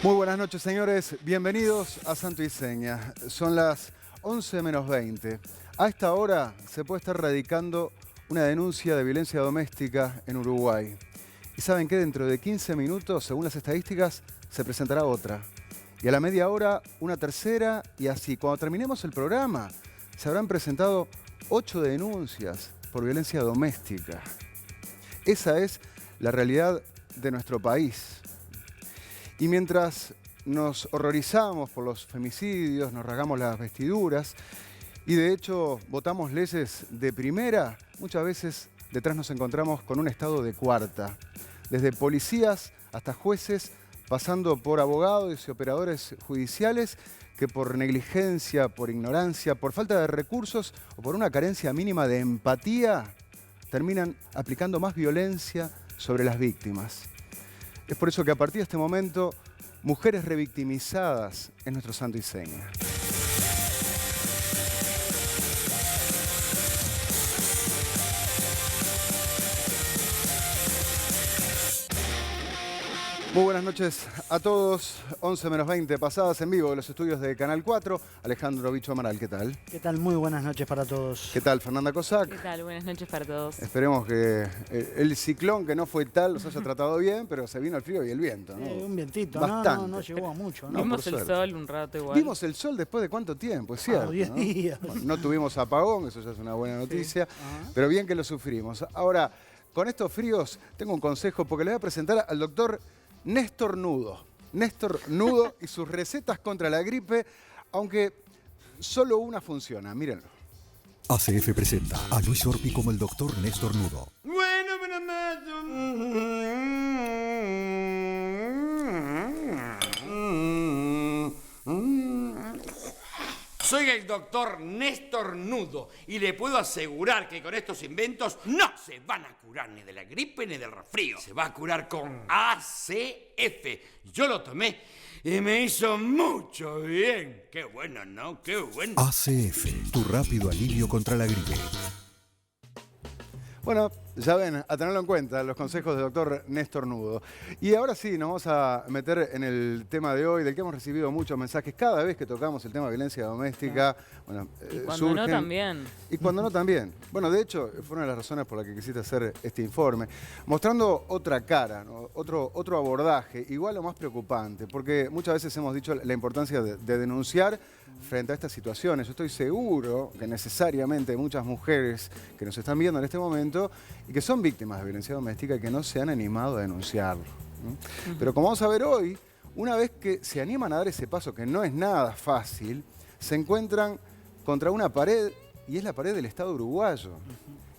Muy buenas noches, señores. Bienvenidos a Santo y Seña. Son las 11 menos 20. A esta hora se puede estar radicando una denuncia de violencia doméstica en Uruguay. Y saben que dentro de 15 minutos, según las estadísticas, se presentará otra. Y a la media hora, una tercera, y así. Cuando terminemos el programa, se habrán presentado 8 denuncias por violencia doméstica. Esa es la realidad de nuestro país. Y mientras nos horrorizamos por los femicidios, nos rasgamos las vestiduras y de hecho votamos leyes de primera, muchas veces detrás nos encontramos con un estado de cuarta. Desde policías hasta jueces, pasando por abogados y operadores judiciales que por negligencia, por ignorancia, por falta de recursos o por una carencia mínima de empatía, terminan aplicando más violencia sobre las víctimas. Es por eso que a partir de este momento, mujeres revictimizadas es nuestro santo y seña. Muy buenas noches a todos. 11 menos 20 pasadas en vivo de los estudios de Canal 4. Alejandro Bicho Amaral, ¿qué tal? ¿Qué tal? Muy buenas noches para todos. ¿Qué tal, Fernanda Cossack? ¿Qué tal? Buenas noches para todos. Esperemos que el ciclón, que no fue tal, los haya tratado bien, pero se vino el frío y el viento, ¿no? Un vientito, bastante. No llegó a mucho, ¿no? Vimos el suerte. sol un rato igual. Vimos el sol después de cuánto tiempo, es cierto. 10 ¿no? días. Bueno, no tuvimos apagón, eso ya es una buena noticia, Ajá. pero bien que lo sufrimos. Ahora, con estos fríos, tengo un consejo porque le voy a presentar al doctor Néstor Nudo. Néstor Nudo y sus recetas contra la gripe, aunque solo una funciona, mírenlo. ACF presenta a Luis Orpi como el doctor Néstor Nudo. Soy el doctor Néstor Nudo y le puedo asegurar que con estos inventos no se van a curar ni de la gripe ni del resfrío. Se va a curar con ACF. Yo lo tomé y me hizo mucho bien. Qué bueno, ¿no? Qué bueno. ACF, tu rápido alivio contra la gripe. Bueno, ya ven, a tenerlo en cuenta, los consejos del doctor Néstor Nudo. Y ahora sí, nos vamos a meter en el tema de hoy, del que hemos recibido muchos mensajes cada vez que tocamos el tema de violencia doméstica. Bueno, Y cuando no también. Y cuando no también. Bueno, de hecho, fue una de las razones por las que quisiste hacer este informe, mostrando otra cara, ¿no? otro abordaje, igual o más preocupante, porque muchas veces hemos dicho la importancia de denunciar frente a estas situaciones. Yo estoy seguro que necesariamente hay muchas mujeres que nos están viendo en este momento y que son víctimas de violencia doméstica y que no se han animado a denunciarlo, ¿no? Pero como vamos a ver hoy, una vez que se animan a dar ese paso, que no es nada fácil, se encuentran contra una pared, y es la pared del Estado uruguayo,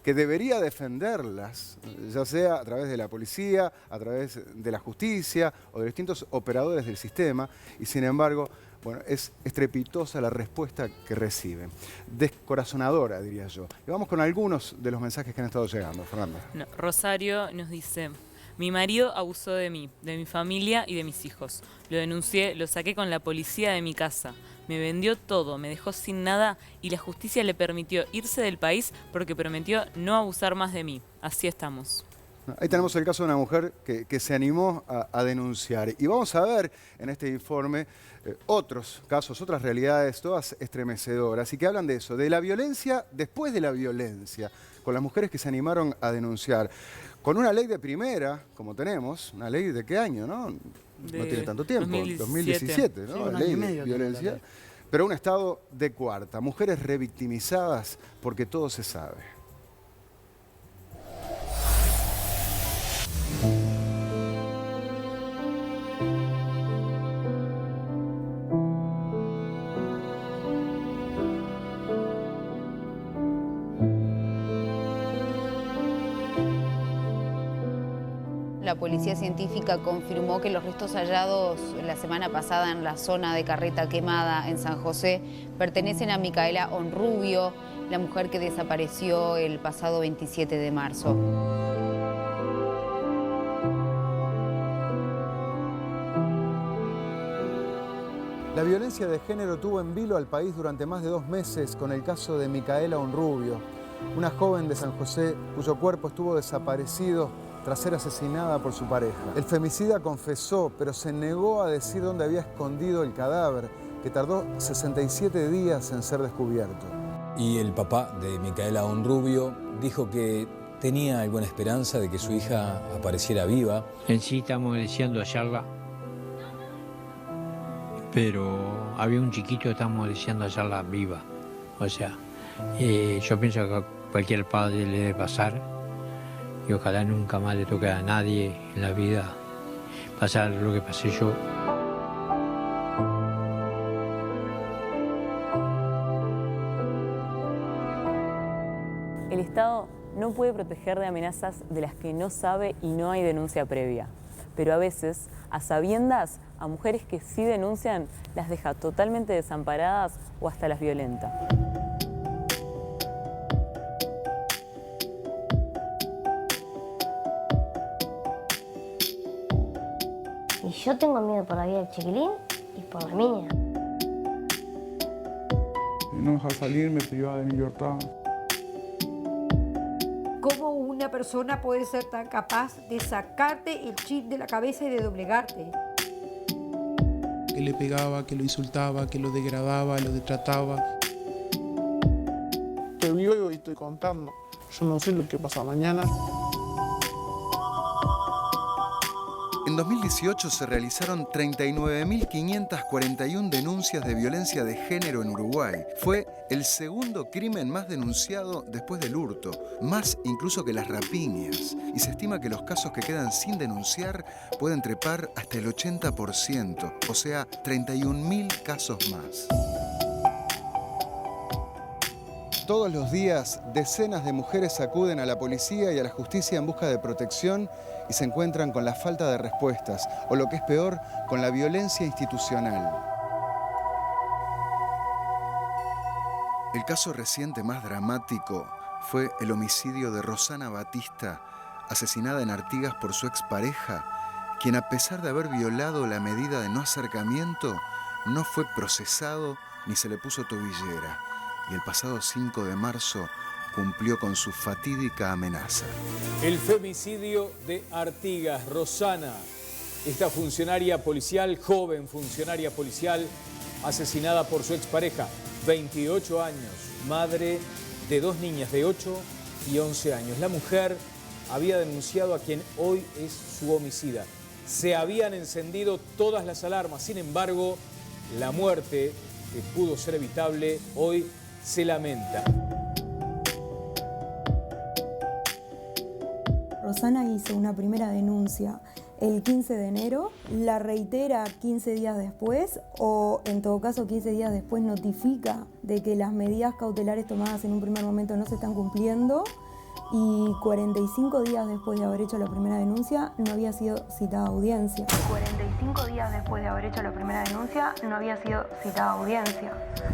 que debería defenderlas, ya sea a través de la policía, a través de la justicia o de distintos operadores del sistema, y sin embargo, bueno, es estrepitosa la respuesta que reciben. Descorazonadora, diría yo. Y vamos con algunos de los mensajes que han estado llegando. Fernanda. No, Rosario nos dice: mi marido abusó de mí, de mi familia y de mis hijos. Lo denuncié, lo saqué con la policía de mi casa. Me vendió todo, me dejó sin nada y la justicia le permitió irse del país porque prometió no abusar más de mí. Así estamos. Ahí tenemos el caso de una mujer que se animó a denunciar. Y vamos a ver en este informe otros casos, otras realidades, todas estremecedoras, y que hablan de eso, de la violencia después de la violencia, con las mujeres que se animaron a denunciar. Con una ley de primera, como tenemos, una ley de qué año, ¿no? No tiene tanto tiempo, 2017, ¿no? Sí, un la año ley y de medio violencia. tiene la ley. Pero un estado de cuarta, mujeres revictimizadas porque todo se sabe. La policía científica confirmó que los restos hallados la semana pasada en la zona de Carreta Quemada en San José pertenecen a Micaela Onrubio, la mujer que desapareció el pasado 27 de marzo. La violencia de género tuvo en vilo al país durante más de 2 meses con el caso de Micaela Onrubio, una joven de San José cuyo cuerpo estuvo desaparecido tras ser asesinada por su pareja. El femicida confesó, pero se negó a decir dónde había escondido el cadáver, que tardó 67 días en ser descubierto. Y el papá de Micaela Honrubio dijo que tenía alguna esperanza de que su hija apareciera viva. En sí estamos deseando hallarla, pero había un chiquito que estamos deseando hallarla viva. O sea, yo pienso que a cualquier padre le debe pasar y ojalá nunca más le toque a nadie en la vida pasar lo que pasé yo. El Estado no puede proteger de amenazas de las que no sabe y no hay denuncia previa. Pero a veces, a sabiendas, a mujeres que sí denuncian, las deja totalmente desamparadas o hasta las violenta. Y yo tengo miedo por la vida del chiquilín y por la niña. No dejar salir, me privaba de mi libertad. ¿Cómo una persona puede ser tan capaz de sacarte el chip de la cabeza y de doblegarte? Que le pegaba, que lo insultaba, que lo degradaba, lo detrataba. Te vivo y estoy contando. Yo no sé lo que pasa mañana. En 2018 se realizaron 39.541 denuncias de violencia de género en Uruguay. Fue el segundo crimen más denunciado después del hurto, más incluso que las rapiñas. Y se estima que los casos que quedan sin denunciar pueden trepar hasta el 80%, o sea, 31.000 casos más. Todos los días, decenas de mujeres acuden a la policía y a la justicia en busca de protección y se encuentran con la falta de respuestas, o lo que es peor, con la violencia institucional. El caso reciente más dramático fue el homicidio de Rosana Batista, asesinada en Artigas por su expareja, quien a pesar de haber violado la medida de no acercamiento, no fue procesado ni se le puso tobillera. Y el pasado 5 de marzo cumplió con su fatídica amenaza. El femicidio de Artigas, Rosana, esta funcionaria policial, joven funcionaria policial, asesinada por su expareja, 28 años, madre de 2 niñas de 8 y 11 años. La mujer había denunciado a quien hoy es su homicida. Se habían encendido todas las alarmas, sin embargo, la muerte, que pudo ser evitable, hoy se lamenta. Rosana hizo una primera denuncia el 15 de enero, la reitera 15 días después o en todo caso 15 días después notifica de que las medidas cautelares tomadas en un primer momento no se están cumpliendo y 45 días después de haber hecho la primera denuncia no había sido citada a audiencia. 45 días después de haber hecho la primera denuncia no había sido citada a audiencia.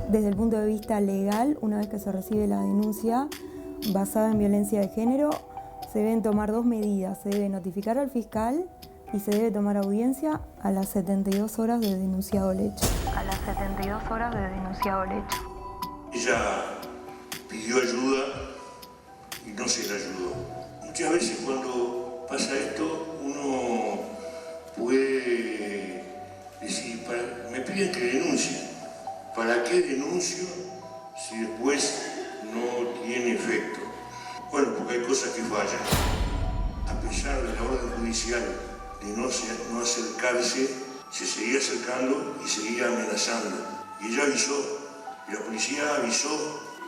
Desde el punto de vista legal, una vez que se recibe la denuncia basada en violencia de género, se deben tomar 2 medidas. Se debe notificar al fiscal y se debe tomar audiencia a las 72 horas de denunciado el hecho. A las 72 horas de denunciado el hecho. Ella pidió ayuda y no se la ayudó. Muchas veces cuando pasa esto, uno puede decir, me piden que denuncie. ¿Para qué denuncio si después no tiene efecto? Bueno, porque hay cosas que fallan. A pesar de la orden judicial de no acercarse, se seguía acercando y seguía amenazando. Y ella avisó, y la policía avisó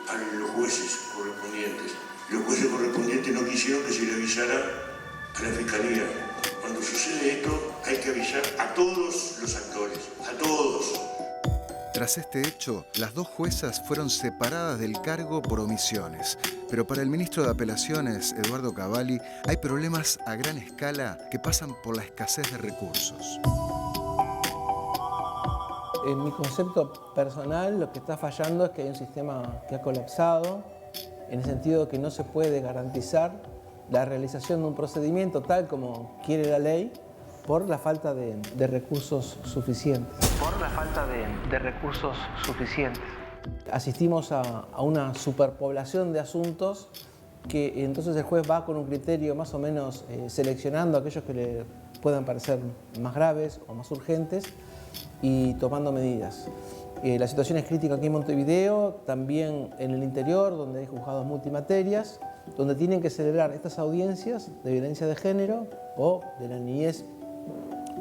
a los jueces correspondientes. Los jueces correspondientes no quisieron que se le avisara a la fiscalía. Cuando sucede esto, hay que avisar a todos los actores, a todos. Tras este hecho, las 2 juezas fueron separadas del cargo por omisiones. Pero para el ministro de Apelaciones, Eduardo Cavalli, hay problemas a gran escala que pasan por la escasez de recursos. En mi concepto personal, lo que está fallando es que hay un sistema que ha colapsado, en el sentido de que no se puede garantizar la realización de un procedimiento tal como quiere la ley, por la falta de recursos suficientes. Asistimos a una superpoblación de asuntos que entonces el juez va con un criterio más o menos seleccionando aquellos que le puedan parecer más graves o más urgentes y tomando medidas. La situación es crítica aquí en Montevideo, también en el interior, donde hay juzgados multimaterias, donde tienen que celebrar estas audiencias de violencia de género o de la niñez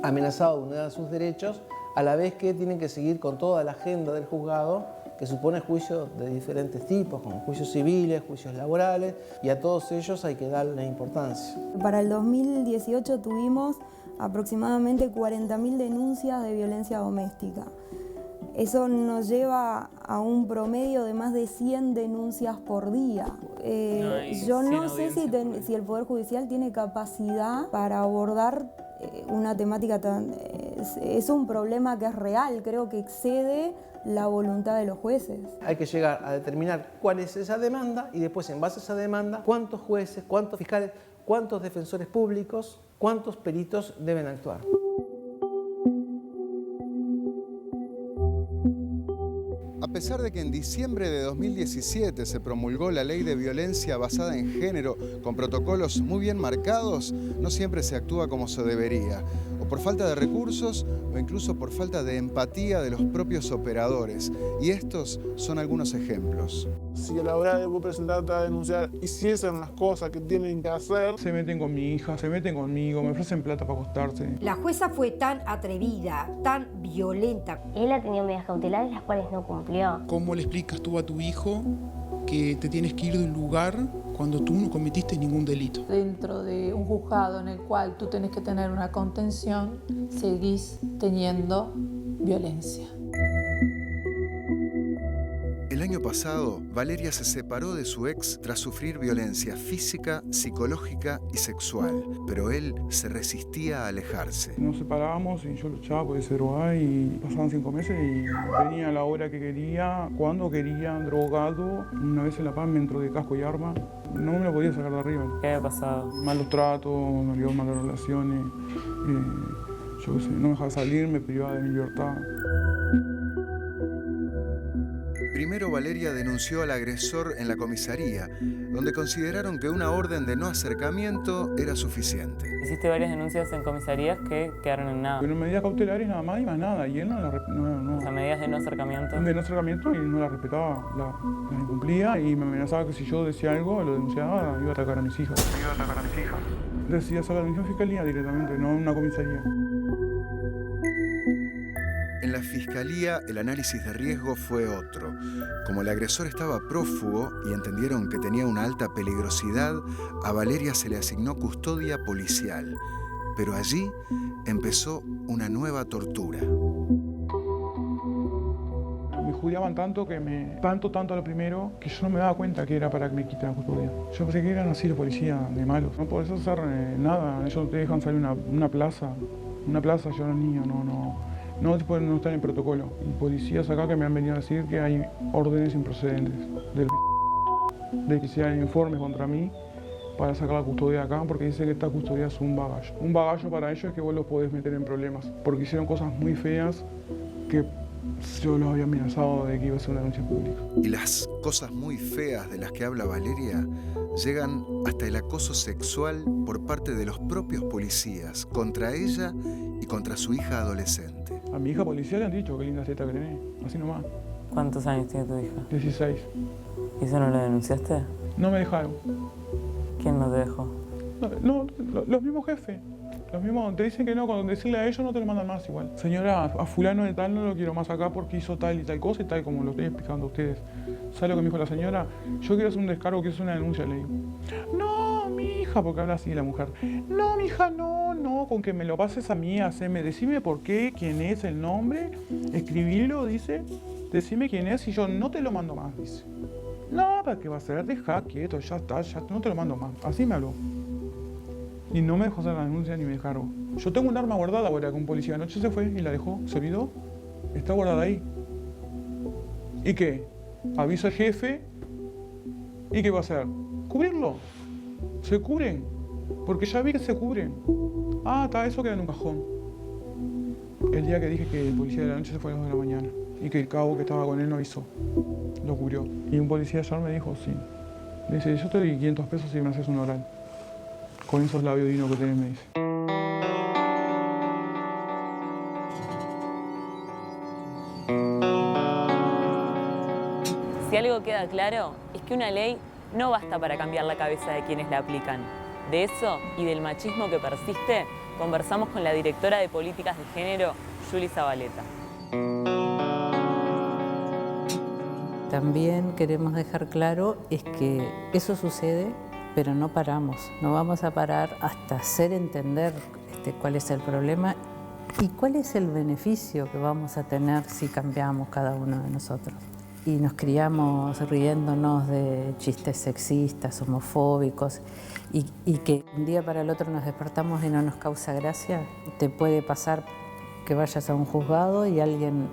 amenazada de vulnerar sus derechos, a la vez que tienen que seguir con toda la agenda del juzgado, que supone juicios de diferentes tipos, como juicios civiles, juicios laborales, y a todos ellos hay que darle importancia. Para el 2018 tuvimos aproximadamente 40.000 denuncias de violencia doméstica. Eso nos lleva a un promedio de más de 100 denuncias por día. Yo no sé si el Poder Judicial tiene capacidad para abordar una temática tan... Es un problema que es real, creo que excede la voluntad de los jueces. Hay que llegar a determinar cuál es esa demanda y después, en base a esa demanda, cuántos jueces, cuántos fiscales, cuántos defensores públicos, cuántos peritos deben actuar. A pesar de que en diciembre de 2017 se promulgó la Ley de Violencia Basada en Género con protocolos muy bien marcados, no siempre se actúa como se debería, o por falta de recursos o incluso por falta de empatía de los propios operadores. Y estos son algunos ejemplos. Si a la hora de presentarte a denunciar hiciesen las cosas que tienen que hacer, se meten con mi hija, se meten conmigo, me ofrecen plata para acostarse. La jueza fue tan atrevida, tan violenta. Él ha tenido medidas cautelares las cuales no cumplió. ¿Cómo le explicas tú a tu hijo que te tienes que ir de un lugar cuando tú no cometiste ningún delito? Dentro de un juzgado en el cual tú tenés que tener una contención, seguís teniendo violencia. El año pasado, Valeria se separó de su ex tras sufrir violencia física, psicológica y sexual, pero él se resistía a alejarse. Nos separábamos y yo luchaba por ese droga y pasaban 5 meses y venía a la hora que quería, cuando quería, drogado. Una vez en La Paz me entró de casco y arma. No me lo podía sacar de arriba. ¿Qué había pasado? Malos tratos, me dio malas relaciones. Yo qué sé, no me dejaba salir, me privaba de mi libertad. Primero Valeria denunció al agresor en la comisaría, donde consideraron que una orden de no acercamiento era suficiente. Hiciste varias denuncias en comisarías que quedaron en nada. Pero medidas cautelares nada más y más nada, y él no. O sea, medidas de no acercamiento. De no acercamiento y no las respetaba, las incumplía y me amenazaba que si yo decía algo, lo denunciaba, iba a atacar a mis hijas. Decía sacar a mi fiscalía directamente, no en una comisaría. En la fiscalía, el análisis de riesgo fue otro. Como el agresor estaba prófugo y entendieron que tenía una alta peligrosidad, a Valeria se le asignó custodia policial. Pero allí empezó una nueva tortura. Me judiaban tanto tanto a lo primero, que yo no me daba cuenta que era para que me quiten la custodia. Yo pensé que eran así los policías de malos. No podés hacer nada, ellos no te dejan salir una plaza. Una plaza, yo era niño, no pueden estar en protocolo. Y policías acá que me han venido a decir que hay órdenes improcedentes de que se hagan informes contra mí para sacar la custodia de acá, porque dice que esta custodia es un bagallo. Un bagallo para ellos es que vos los podés meter en problemas, porque hicieron cosas muy feas que yo los había amenazado de que iba a ser una denuncia pública. Y las cosas muy feas de las que habla Valeria llegan hasta el acoso sexual por parte de los propios policías contra ella y contra su hija adolescente. A mi hija policía le han dicho qué linda teta que tenés, así nomás. ¿Cuántos años tiene tu hija? 16. ¿Y eso no lo denunciaste? No me dejaron. ¿Quién no te dejó? No, los mismos jefes. Los mismos te dicen que no, cuando decirle a ellos no te lo mandan más igual. Señora, a fulano de tal no lo quiero más acá porque hizo tal y tal cosa y tal como lo estoy explicando a ustedes. ¿Sabe lo que me dijo la señora? Yo quiero hacer un descargo, quiero hacer una denuncia, le digo. No, mi hija, porque habla así la mujer. No, mi hija, no, con que me lo pases a mí, decime por qué, quién es, el nombre, escribilo, dice, decime quién es y yo no te lo mando más, dice. No, ¿para qué va a ser? Deja quieto, ya está, ya no te lo mando más. Así me habló. Y no me dejó hacer la denuncia ni me descargo. Yo tengo un arma guardada ahora que un policía anoche se fue y la dejó, se olvidó. Está guardada ahí. ¿Y qué? Aviso al jefe. ¿Y qué va a hacer? ¿Cubrirlo? ¿Se cubren? Porque ya vi que se cubren. Ah, está, eso queda en un cajón. El día que dije que el policía de la noche se fue a las 2 de la mañana y que el cabo que estaba con él no avisó. Lo cubrió. Y un policía ayer me dijo, sí, Me dice, yo te doy 500 pesos si me haces un oral. Con esos labios divinos que tenés, me dice. Si algo queda claro, es que una ley no basta para cambiar la cabeza de quienes la aplican. De eso y del machismo que persiste, conversamos con la directora de Políticas de Género, Juli Zabaleta. También queremos dejar claro es que eso sucede, pero no paramos. No vamos a parar hasta hacer entender cuál es el problema y cuál es el beneficio que vamos a tener si cambiamos cada uno de nosotros. Y nos criamos riéndonos de chistes sexistas, homofóbicos, y que un día para el otro nos despertamos y no nos causa gracia. Te puede pasar que vayas a un juzgado y alguien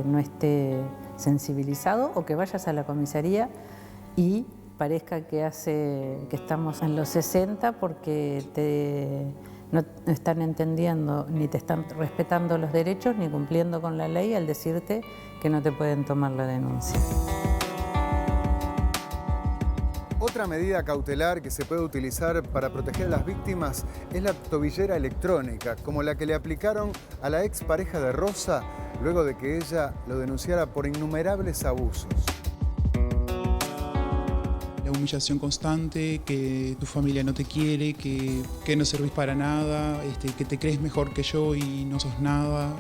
no esté sensibilizado, o que vayas a la comisaría y parezca que estamos en los 60 porque no están entendiendo ni te están respetando los derechos ni cumpliendo con la ley al decirte que no te pueden tomar la denuncia. Otra medida cautelar que se puede utilizar para proteger a las víctimas es la tobillera electrónica, como la que le aplicaron a la expareja de Rosa luego de que ella lo denunciara por innumerables abusos. La humillación constante, que tu familia no te quiere, que no servís para nada, que te crees mejor que yo y no sos nada.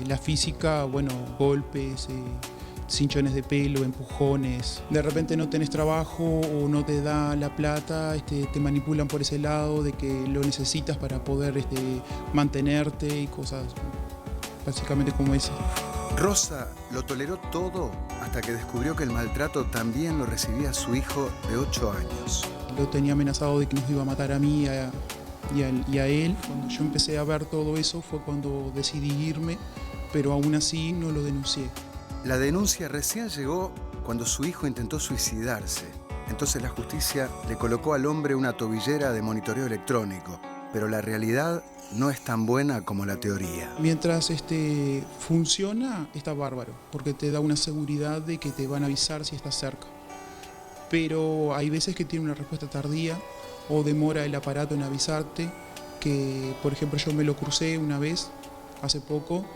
La física, bueno, golpes, cinchones de pelo, empujones. De repente no tenés trabajo o no te da la plata, te manipulan por ese lado de que lo necesitas para poder mantenerte y cosas básicamente como esa. Rosa lo toleró todo hasta que descubrió que el maltrato también lo recibía su hijo de 8 años. Lo tenía amenazado de que nos iba a matar a mí y a él. Cuando yo empecé a ver todo eso fue cuando decidí irme, pero aún así no lo denuncié. La denuncia recién llegó cuando su hijo intentó suicidarse. Entonces la justicia le colocó al hombre una tobillera de monitoreo electrónico, pero la realidad no es tan buena como la teoría. Mientras funciona, está bárbaro, porque te da una seguridad de que te van a avisar si estás cerca. Pero hay veces que tiene una respuesta tardía o demora el aparato en avisarte, que por ejemplo yo me lo crucé una vez, hace poco,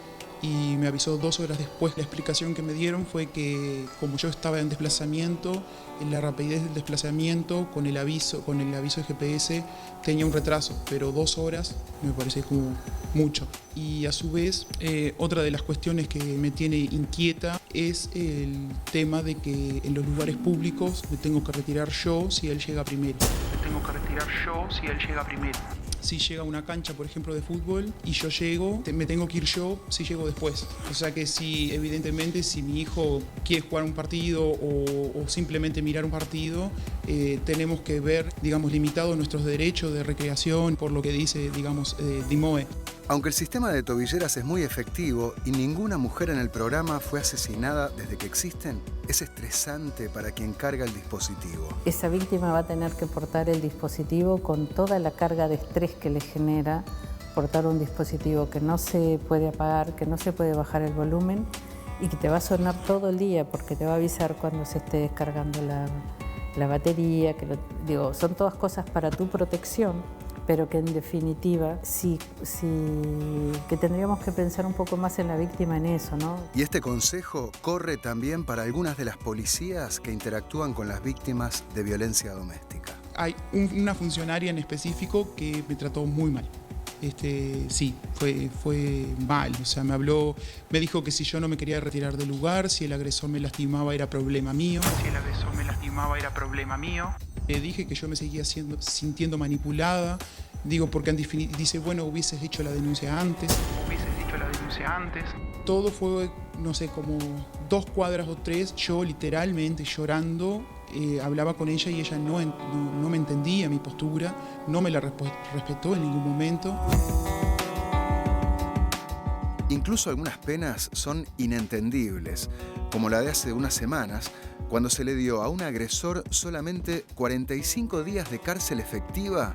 y me avisó 2 horas después. La explicación que me dieron fue que como yo estaba en desplazamiento, en la rapidez del desplazamiento, con el aviso de GPS, tenía un retraso, pero 2 horas me parece como mucho. Y a su vez, otra de las cuestiones que me tiene inquieta es el tema de que en los lugares públicos me tengo que retirar yo si él llega primero. Si llega a una cancha, por ejemplo, de fútbol y yo llego, me tengo que ir yo si llego después. O sea que evidentemente, si mi hijo quiere jugar un partido o simplemente mirar un partido, tenemos que ver, digamos, limitados nuestros derechos de recreación por lo que dice, digamos, DIMOE. Aunque el sistema de tobilleras es muy efectivo y ninguna mujer en el programa fue asesinada desde que existen, es estresante para quien carga el dispositivo. Esa víctima va a tener que portar el dispositivo con toda la carga de estrés que le genera portar un dispositivo que no se puede apagar, que no se puede bajar el volumen y que te va a sonar todo el día porque te va a avisar cuando se esté descargando la batería. Son todas cosas para tu protección, pero que en definitiva que tendríamos que pensar un poco más en la víctima en eso, ¿no? Y este consejo corre también para algunas de las policías que interactúan con las víctimas de violencia doméstica. Hay una funcionaria en específico que me trató muy mal. Sí, fue mal. O sea, me dijo que si yo no me quería retirar del lugar, si el agresor me lastimaba era problema mío. Le dije que yo me seguía sintiendo manipulada. Digo, porque dice, bueno, hubieses hecho la denuncia antes. Todo fue, no sé, como 2 cuadras o 3, yo literalmente llorando. Hablaba con ella y ella no me entendía mi postura, no me la respetó en ningún momento. Incluso algunas penas son inentendibles, como la de hace unas semanas, cuando se le dio a un agresor solamente 45 días de cárcel efectiva,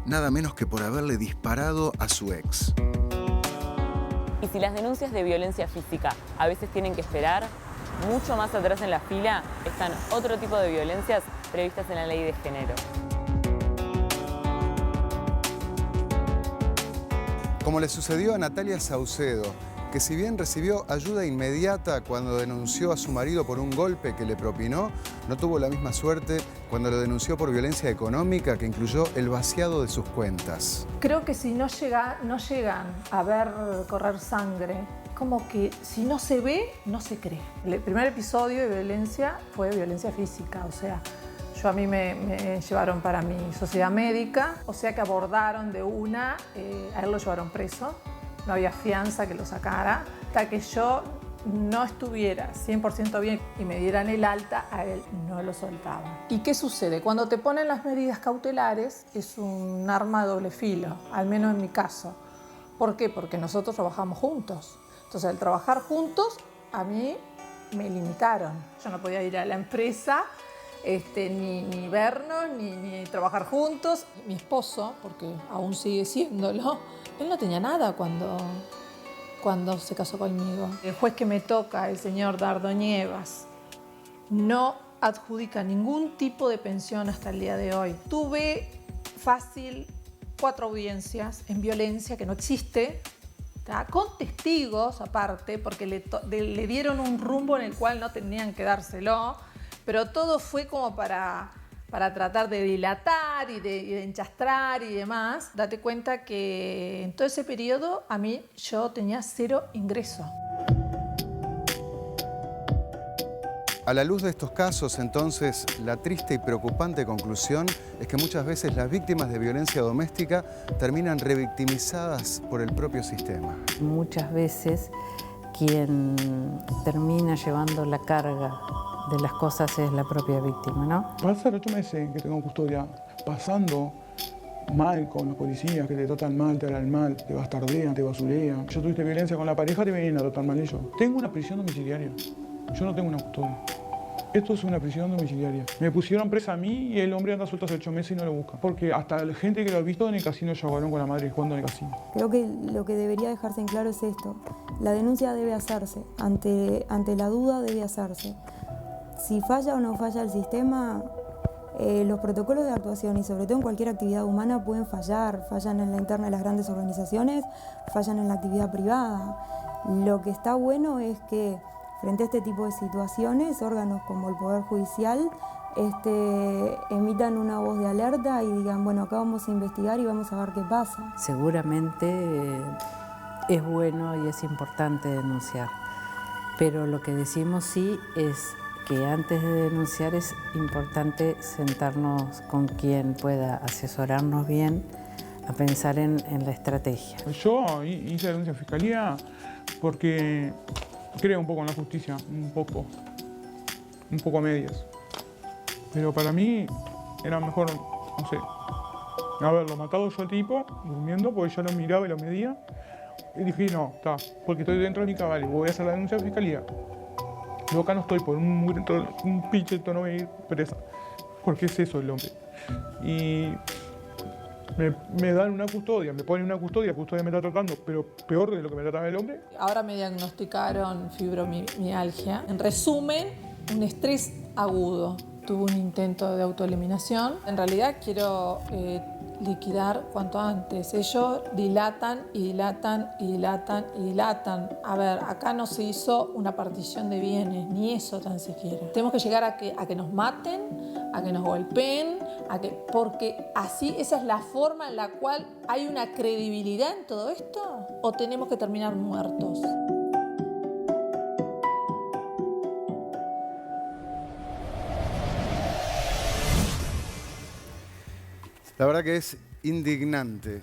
nada menos que por haberle disparado a su ex. Y si las denuncias de violencia física a veces tienen que esperar, mucho más atrás en la fila están otro tipo de violencias previstas en la ley de género. Como le sucedió a Natalia Saucedo, que si bien recibió ayuda inmediata cuando denunció a su marido por un golpe que le propinó, no tuvo la misma suerte cuando lo denunció por violencia económica que incluyó el vaciado de sus cuentas. Creo que si no llegan a ver correr sangre, como que si no se ve, no se cree. El primer episodio de violencia fue violencia física, o sea, a mí me llevaron para mi sociedad médica, o sea que abordaron de una, a él lo llevaron preso, no había fianza que lo sacara, hasta que yo no estuviera 100% bien y me dieran el alta, a él no lo soltaban. ¿Y qué sucede? Cuando te ponen las medidas cautelares es un arma de doble filo, al menos en mi caso. ¿Por qué? Porque nosotros trabajamos juntos. Entonces, al trabajar juntos, a mí me limitaron. Yo no podía ir a la empresa, ni vernos, ni trabajar juntos. Mi esposo, porque aún sigue siéndolo, él no tenía nada cuando se casó conmigo. El juez que me toca, el señor Dardo Nievas, no adjudica ningún tipo de pensión hasta el día de hoy. Tuve fácil 4 audiencias en violencia que no existe, con testigos aparte, porque le dieron un rumbo en el cual no tenían que dárselo, pero todo fue como para tratar de dilatar y de enchastrar y demás. Date cuenta que en todo ese periodo yo tenía 0 ingreso. A la luz de estos casos, entonces, la triste y preocupante conclusión es que muchas veces las víctimas de violencia doméstica terminan revictimizadas por el propio sistema. Muchas veces quien termina llevando la carga de las cosas es la propia víctima, ¿no? Hace 8 meses que tengo custodia, pasando mal con los policías, que te tratan mal, te hablan mal, te bastardean, te basurean. Yo tuviste violencia con la pareja, te vienen a tratar mal ellos. Tengo una prisión domiciliaria, yo no tengo una custodia. Esto es una prisión domiciliaria. Me pusieron presa a mí y el hombre anda suelto hace 8 meses y no lo busca. Porque hasta la gente que lo ha visto en el casino Yaguarón con la madre jugando en el casino. Creo que lo que debería dejarse en claro es esto. La denuncia debe hacerse. Ante la duda debe hacerse. Si falla o no falla el sistema, los protocolos de actuación y sobre todo en cualquier actividad humana pueden fallar. Fallan en la interna de las grandes organizaciones, fallan en la actividad privada. Lo que está bueno es que frente a este tipo de situaciones, órganos como el Poder Judicial emitan una voz de alerta y digan, bueno, acá vamos a investigar y vamos a ver qué pasa. Seguramente es bueno y es importante denunciar, pero lo que decimos sí es que antes de denunciar es importante sentarnos con quien pueda asesorarnos bien a pensar en la estrategia. Yo hice denuncia en fiscalía porque creo un poco en la justicia, un poco a medias. Pero para mí era mejor, no sé, haberlo matado yo al tipo, durmiendo, porque yo lo miraba y lo medía. Y dije, no, está, porque estoy dentro de mi cabal y voy a hacer la denuncia de fiscalía. Yo acá no estoy por un pinche tono de ir presa, porque es eso el hombre. Y me dan una custodia, me ponen una custodia me está tratando, pero peor de lo que me trataba el hombre. Ahora me diagnosticaron fibromialgia. En resumen, un estrés agudo. Tuve un intento de autoeliminación. En realidad quiero liquidar cuanto antes. Ellos dilatan y dilatan y dilatan y dilatan. A ver, acá no se hizo una partición de bienes, ni eso tan siquiera. Tenemos que llegar a que nos maten, a que nos golpeen, porque así esa es la forma en la cual hay una credibilidad en todo esto, o tenemos que terminar muertos. La verdad que es indignante.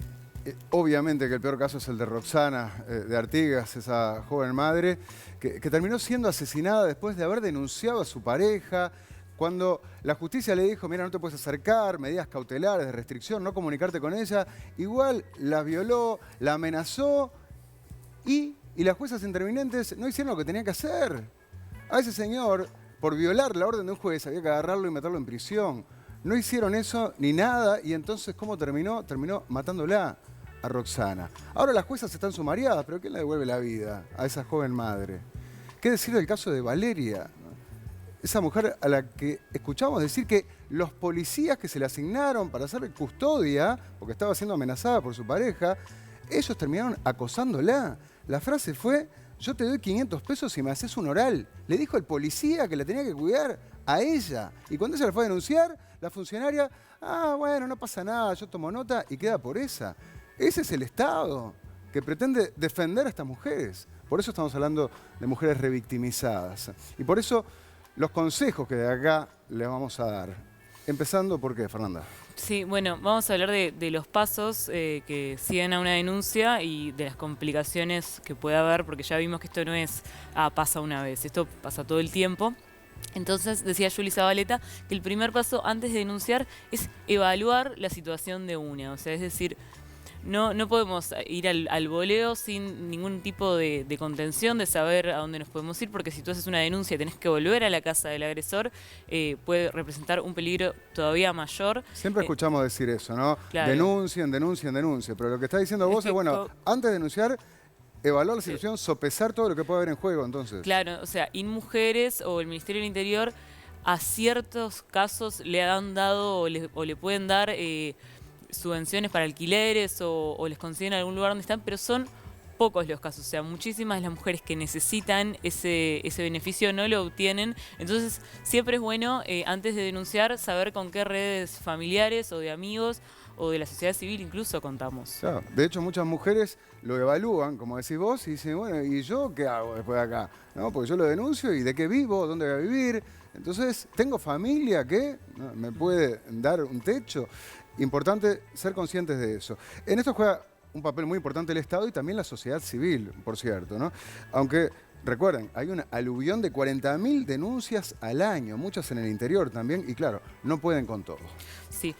Obviamente que el peor caso es el de Roxana de Artigas, esa joven madre, que terminó siendo asesinada después de haber denunciado a su pareja, cuando la justicia le dijo, mira, no te puedes acercar, medidas cautelares de restricción, no comunicarte con ella, igual la violó, la amenazó y las juezas intervinientes no hicieron lo que tenían que hacer. A ese señor, por violar la orden de un juez, había que agarrarlo y meterlo en prisión. No hicieron eso ni nada y entonces, ¿cómo terminó? Terminó matándola a Roxana. Ahora las juezas están sumariadas, pero ¿quién le devuelve la vida a esa joven madre? ¿Qué decir del caso de Valeria? Esa mujer a la que escuchamos decir que los policías que se le asignaron para hacerle custodia, porque estaba siendo amenazada por su pareja, ellos terminaron acosándola. La frase fue: yo te doy 500 pesos si me haces un oral. Le dijo el policía que la tenía que cuidar a ella. Y cuando ella le fue a denunciar, la funcionaria, bueno, no pasa nada, yo tomo nota, y queda por esa. Ese es el Estado que pretende defender a estas mujeres. Por eso estamos hablando de mujeres revictimizadas. Y por eso los consejos que de acá les vamos a dar. Empezando, ¿por qué, Fernanda? Sí, bueno, vamos a hablar de los pasos que siguen a una denuncia y de las complicaciones que puede haber, porque ya vimos que esto no es, pasa una vez, esto pasa todo el tiempo. Entonces, decía Juli Zabaleta que el primer paso antes de denunciar es evaluar la situación de una, o sea, es decir, no podemos ir al voleo sin ningún tipo de contención, de saber a dónde nos podemos ir, porque si tú haces una denuncia y tenés que volver a la casa del agresor, puede representar un peligro todavía mayor. Siempre escuchamos decir eso, ¿no? Claro. Denuncien, pero lo que está diciendo vos es, bueno, antes de denunciar, evaluar la situación, sopesar todo lo que puede haber en juego, entonces. Claro, o sea, InMujeres o el Ministerio del Interior a ciertos casos le han dado o le pueden dar subvenciones para alquileres o les consiguen algún lugar donde están, pero son pocos los casos, o sea, muchísimas de las mujeres que necesitan ese beneficio no lo obtienen. Entonces siempre es bueno, antes de denunciar, saber con qué redes familiares o de amigos o de la sociedad civil incluso contamos. Claro. De hecho, muchas mujeres lo evalúan, como decís vos, y dicen, bueno, ¿y yo qué hago después de acá? ¿No? Porque yo lo denuncio, ¿y de qué vivo? ¿Dónde voy a vivir? Entonces, ¿tengo familia que me puede dar un techo? Importante ser conscientes de eso. En esto juega un papel muy importante el Estado y también la sociedad civil, por cierto, ¿no? Aunque, recuerden, hay una aluvión de 40.000 denuncias al año, muchas en el interior también, y claro, no pueden con todo. Sí,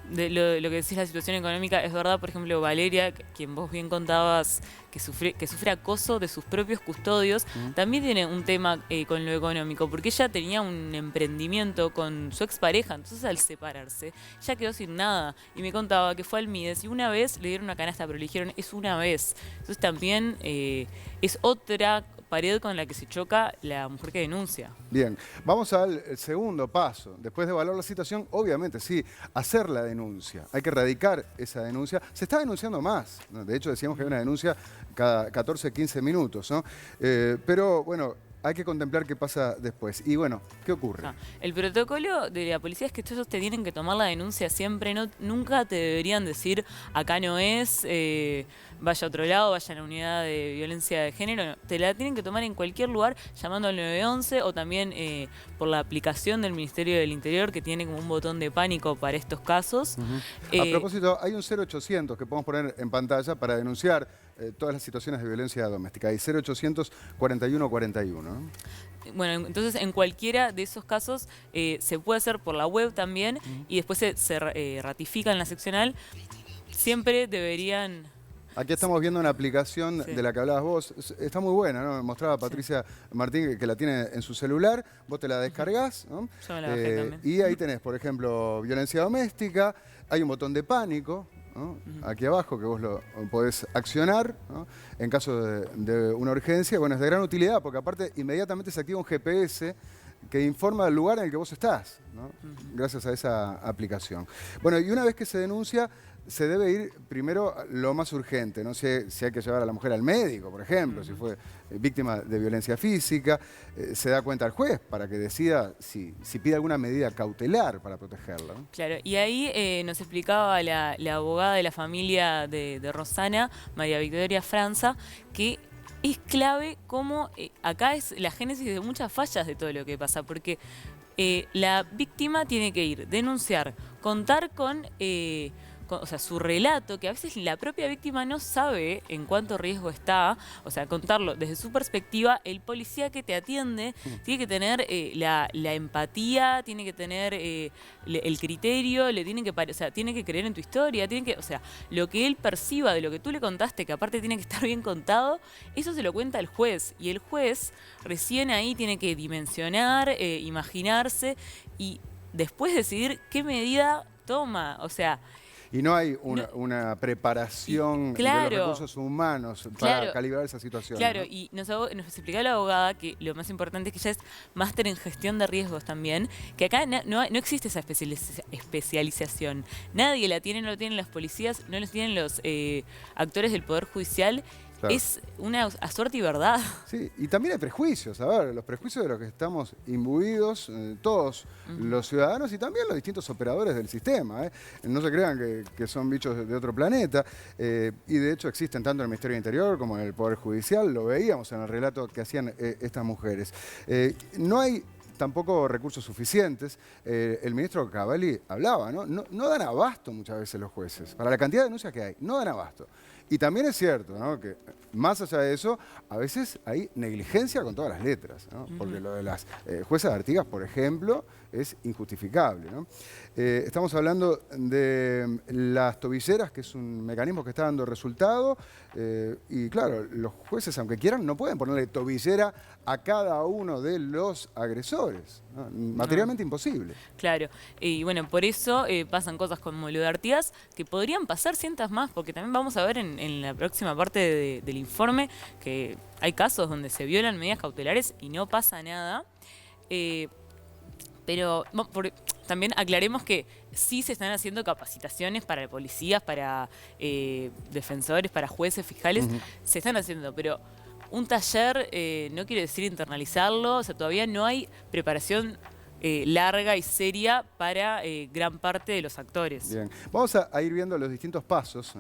lo que decís, la situación económica, es verdad. Por ejemplo, Valeria, quien vos bien contabas que sufre acoso de sus propios custodios, también tiene un tema con lo económico, porque ella tenía un emprendimiento con su expareja, entonces al separarse, ella quedó sin nada. Y me contaba que fue al Mides y una vez le dieron una canasta, pero le dijeron, es una vez. Entonces también es otra pared con la que se choca la mujer que denuncia. Bien, vamos al segundo paso. Después de evaluar la situación, obviamente sí, hacer la denuncia. Hay que erradicar esa denuncia. Se está denunciando más, ¿no? De hecho, decíamos que hay una denuncia cada 14, 15 minutos, ¿no? Pero bueno, hay que contemplar qué pasa después. Y bueno, ¿qué ocurre? El protocolo de la policía es que ellos te tienen que tomar la denuncia siempre. Nunca te deberían decir, acá no es, vaya a otro lado, vaya a la unidad de violencia de género. No, te la tienen que tomar en cualquier lugar, llamando al 911 o también por la aplicación del Ministerio del Interior, que tiene como un botón de pánico para estos casos. A propósito, hay un 0800 que podemos poner en pantalla para denunciar todas las situaciones de violencia doméstica. Hay 0800 41 41, ¿no? Bueno, entonces en cualquiera de esos casos se puede hacer por la web también y después se ratifica en la seccional. Siempre deberían... Aquí estamos viendo una aplicación de la que hablabas vos. Está muy buena, ¿no? Me mostraba Patricia Martín que la tiene en su celular. Vos te la descargás, ¿no? Yo me la bajé también. Y ahí tenés, por ejemplo, violencia doméstica. Hay un botón de pánico, ¿no? Aquí abajo que vos lo podés accionar, ¿no? En caso de una urgencia. Bueno, es de gran utilidad porque aparte inmediatamente se activa un GPS que informa del lugar en el que vos estás, ¿no? Gracias a esa aplicación. Bueno, y una vez que se denuncia, se debe ir primero lo más urgente, ¿no? Si hay que llevar a la mujer al médico, por ejemplo, si fue víctima de violencia física, se da cuenta al juez para que decida si pide alguna medida cautelar para protegerla, ¿no? Claro, y ahí nos explicaba la abogada de la familia de Rosana, María Victoria Franza, que es clave cómo acá es la génesis de muchas fallas de todo lo que pasa, porque la víctima tiene que ir, denunciar, contar con su relato, que a veces la propia víctima no sabe en cuánto riesgo está, o sea, contarlo desde su perspectiva. El policía que te atiende tiene que tener la empatía, tiene que tener el criterio, tiene que creer en tu historia, lo que él perciba de lo que tú le contaste, que aparte tiene que estar bien contado, eso se lo cuenta el juez, y el juez recién ahí tiene que dimensionar, imaginarse y después decidir qué medida toma, o sea... Y no hay una preparación de los recursos humanos para calibrar esa situación. Claro, ¿no? y nos explicaba la abogada que lo más importante es que ella es máster en gestión de riesgos también, que acá no existe esa especialización. Nadie la tiene, no lo tienen los policías, no lo tienen los actores del Poder Judicial. Claro. Es una a suerte y verdad. Sí, y también hay prejuicios, a ver, los prejuicios de los que estamos imbuidos, todos los ciudadanos y también los distintos operadores del sistema. No se crean que son bichos de otro planeta, y de hecho existen tanto en el Ministerio del Interior como en el Poder Judicial, lo veíamos en el relato que hacían estas mujeres. No hay tampoco recursos suficientes. El ministro Cavalli hablaba, ¿no? No dan abasto muchas veces los jueces, para la cantidad de denuncias que hay, no dan abasto. Y también es cierto, ¿no?, que más allá de eso, a veces hay negligencia con todas las letras, ¿no? Porque lo de las juezas de Artigas, por ejemplo, es injustificable, ¿no? Estamos hablando de las tobilleras, que es un mecanismo que está dando resultado, y claro, los jueces, aunque quieran, no pueden ponerle tobillera a cada uno de los agresores, ¿no? Materialmente imposible. Claro, y bueno, por eso pasan cosas como lo de Artigas, que podrían pasar cientos más, porque también vamos a ver en la próxima parte del informe que hay casos donde se violan medidas cautelares y no pasa nada. Pero también aclaremos que sí se están haciendo capacitaciones para policías, para defensores, para jueces, fiscales, se están haciendo, pero un taller no quiere decir internalizarlo, o sea, todavía no hay preparación larga y seria para gran parte de los actores. Bien, vamos a ir viendo los distintos pasos.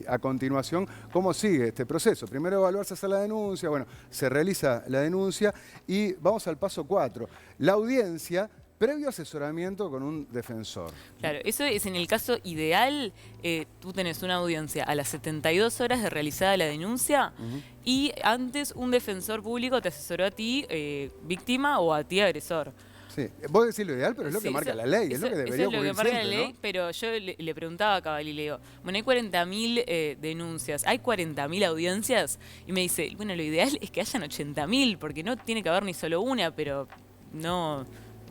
A continuación, cómo sigue este proceso. Primero evaluarse hacer la denuncia, bueno, se realiza la denuncia y vamos al paso 4. La audiencia previo asesoramiento con un defensor. Claro, eso es en el caso ideal. Tú tenés una audiencia a las 72 horas de realizada la denuncia y antes un defensor público te asesoró a ti, víctima, o a ti, agresor. Sí, vos decís lo ideal, pero es lo que marca la ley, es lo que debería ocurrir siempre, es lo que marca la ley, ¿no? Pero yo le preguntaba a Cavalli, le digo, bueno, hay 40.000 denuncias, ¿hay 40.000 audiencias? Y me dice, bueno, lo ideal es que hayan 80.000, porque no tiene que haber ni solo una, pero no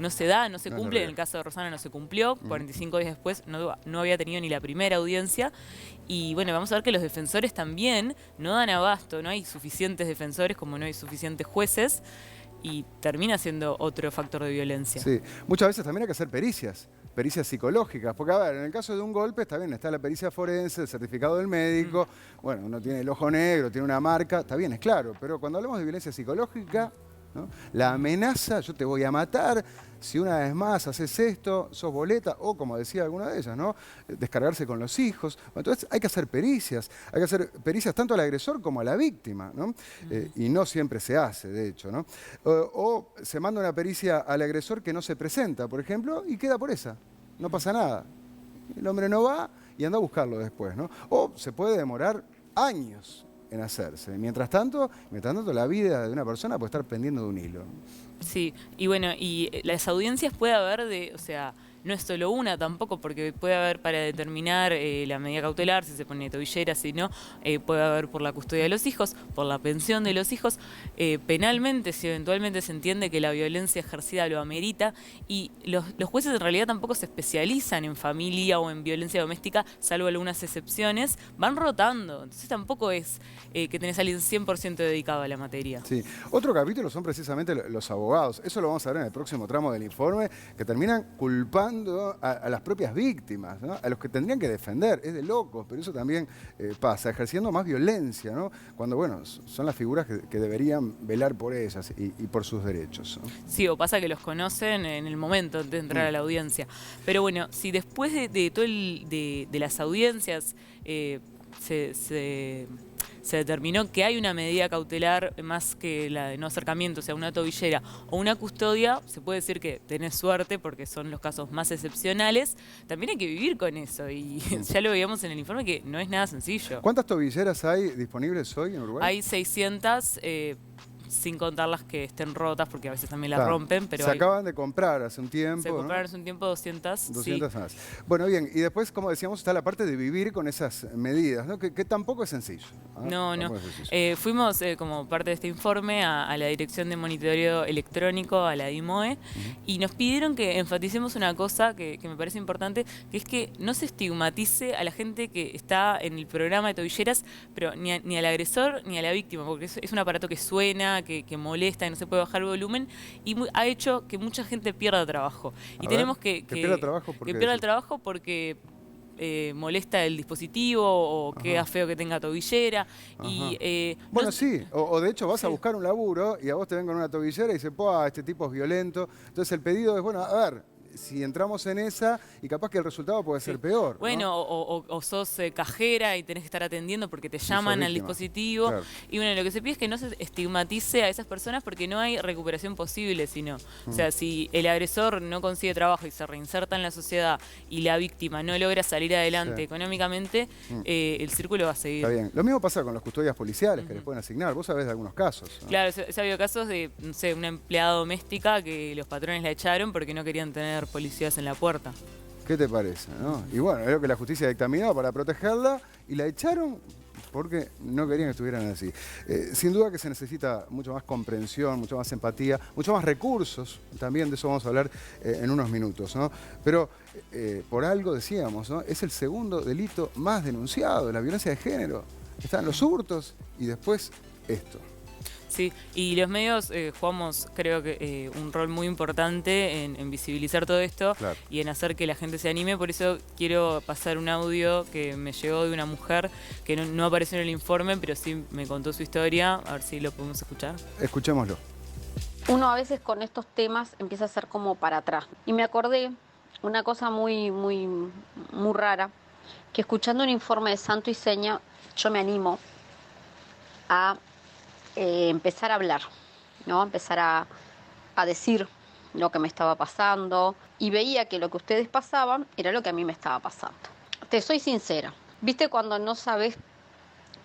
se da, no se cumple. En el caso de Rosana no se cumplió, 45 días después no había tenido ni la primera audiencia. Y bueno, vamos a ver que los defensores también no dan abasto, no hay suficientes defensores como no hay suficientes jueces. Y termina siendo otro factor de violencia. Sí, muchas veces también hay que hacer pericias psicológicas, porque a ver, en el caso de un golpe está bien, está la pericia forense, el certificado del médico, bueno, uno tiene el ojo negro, tiene una marca, está bien, es claro, pero cuando hablamos de violencia psicológica, ¿no?, la amenaza, yo te voy a matar, si una vez más haces esto, sos boleta, o como decía alguna de ellas, ¿no?, descargarse con los hijos. Bueno, entonces hay que hacer pericias tanto al agresor como a la víctima, ¿no? Y no siempre se hace, de hecho, ¿no? O se manda una pericia al agresor que no se presenta, por ejemplo, y queda por esa, no pasa nada. El hombre no va y anda a buscarlo después, ¿no? O se puede demorar años en hacerse. Mientras tanto, la vida de una persona puede estar pendiendo de un hilo. Sí, y bueno, y las audiencias puede haber o sea, no es solo una tampoco, porque puede haber para determinar la medida cautelar, si se pone tobillera, si no, puede haber por la custodia de los hijos, por la pensión de los hijos, penalmente, si eventualmente se entiende que la violencia ejercida lo amerita, y los jueces en realidad tampoco se especializan en familia o en violencia doméstica, salvo algunas excepciones, van rotando, entonces tampoco es que tenés a alguien 100% dedicado a la materia. Sí, otro capítulo son precisamente los abogados, eso lo vamos a ver en el próximo tramo del informe, que terminan culpando a las propias víctimas, ¿no?, a los que tendrían que defender. Es de locos, pero eso también pasa, ejerciendo más violencia, ¿no?, cuando, bueno, son las figuras que deberían velar por ellas y por sus derechos, ¿no? Sí, o pasa que los conocen en el momento de entrar a la audiencia. Pero bueno, si después de las audiencias se determinó que hay una medida cautelar más que la de no acercamiento, o sea, una tobillera o una custodia, se puede decir que tenés suerte porque son los casos más excepcionales. También hay que vivir con eso y ya lo veíamos en el informe que no es nada sencillo. ¿Cuántas tobilleras hay disponibles hoy en Uruguay? Hay 600, sin contar las que estén rotas, porque a veces también las Claro. rompen. Pero se acaban de comprar hace un tiempo. se ¿no? compraron hace un tiempo 200. 200 sí. más. Bueno, bien, y después, como decíamos, está la parte de vivir con esas medidas, ¿no? Que tampoco es sencillo. ¿ah? No. Tampoco es sencillo. Fuimos como parte de este informe a la Dirección de Monitoreo Electrónico, a la DIMOE, y nos pidieron que enfaticemos una cosa que me parece importante, que es que no se estigmatice a la gente que está en el programa de tobilleras, pero ni al agresor ni a la víctima, porque es un aparato que suena, que molesta, que no se puede bajar el volumen, y ha hecho que mucha gente pierda trabajo. Y tenemos que pierda trabajo, ¿por que qué pierda el decís? trabajo porque molesta el dispositivo o queda feo que tenga tobillera. Y, Bueno, no- sí, o de hecho vas a buscar un laburo y a vos te ven con una tobillera y dices, este tipo es violento. Entonces el pedido es, bueno, a ver, si entramos en esa y capaz que el resultado puede ser peor. ¿no? Bueno, o sos cajera y tenés que estar atendiendo porque te llaman al víctima. dispositivo. Claro. Y bueno, lo que se pide es que no se estigmatice a esas personas porque no hay recuperación posible, sino, o sea, si el agresor no consigue trabajo y se reinserta en la sociedad y la víctima no logra salir adelante Sí. económicamente, el círculo va a seguir. Está bien. Lo mismo pasa con las custodias policiales que les pueden asignar. Vos sabés de algunos casos. ¿no? Claro, se ha habido casos de, no sé, una empleada doméstica que los patrones la echaron porque no querían tener policías en la puerta. ¿Qué te parece? ¿no? Y bueno, es lo que la justicia dictaminó para protegerla y la echaron porque no querían que estuvieran así. Sin duda que se necesita mucho más comprensión, mucho más empatía, mucho más recursos. También de eso vamos a hablar en unos minutos, ¿no? Pero por algo decíamos, ¿no? Es el segundo delito más denunciado, la violencia de género. Están los hurtos y después esto. Sí, y los medios jugamos, creo que, un rol muy importante en visibilizar todo esto y en hacer que la gente se anime. Por eso quiero pasar un audio que me llegó de una mujer que no apareció en el informe, pero sí me contó su historia. A ver si lo podemos escuchar. Escuchémoslo. Uno a veces con estos temas empieza a ser como para atrás. Y me acordé una cosa muy rara, que escuchando un informe de Santo y Seña, yo me animo a empezar a hablar, ¿no? Empezar a decir lo que me estaba pasando, y veía que lo que ustedes pasaban era lo que a mí me estaba pasando. Te soy sincera, ¿viste cuando no sabes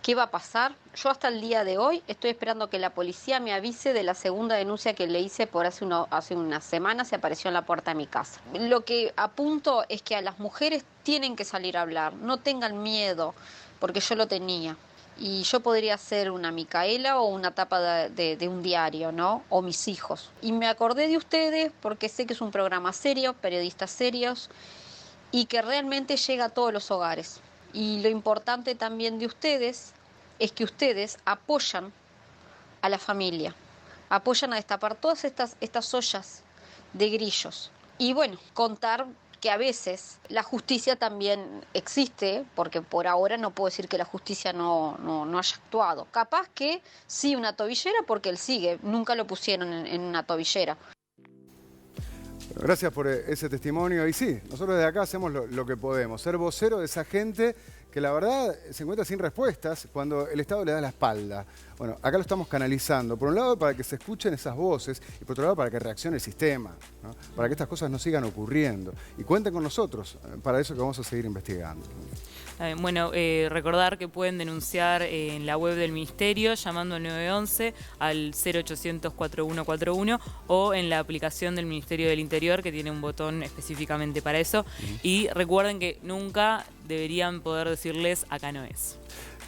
qué va a pasar? Yo hasta el día de hoy estoy esperando que la policía me avise de la segunda denuncia que le hice por hace unas semanas, se apareció en la puerta de mi casa. Lo que apunto es que a las mujeres tienen que salir a hablar, no tengan miedo, porque yo lo tenía. Y yo podría ser una Micaela o una tapa de un diario, ¿no? O mis hijos. Y me acordé de ustedes porque sé que es un programa serio, periodistas serios, y que realmente llega a todos los hogares. Y lo importante también de ustedes es que ustedes apoyan a la familia, apoyan a destapar todas estas ollas de grillos. Y bueno, contar que a veces la justicia también existe, porque por ahora no puedo decir que la justicia no haya actuado. Capaz que sí una tobillera, porque él sigue, nunca lo pusieron en una tobillera. Gracias por ese testimonio. Y sí, nosotros desde acá hacemos lo que podemos, ser vocero de esa gente que la verdad se encuentra sin respuestas cuando el Estado le da la espalda. Bueno, acá lo estamos canalizando. Por un lado, para que se escuchen esas voces, y por otro lado, para que reaccione el sistema, ¿no? Para que estas cosas no sigan ocurriendo. Y cuenten con nosotros para eso que vamos a seguir investigando. Bueno, recordar que pueden denunciar en la web del Ministerio llamando al 911 al 0800 4141 o en la aplicación del Ministerio del Interior, que tiene un botón específicamente para eso. Y recuerden que nunca deberían poder decirles acá no es.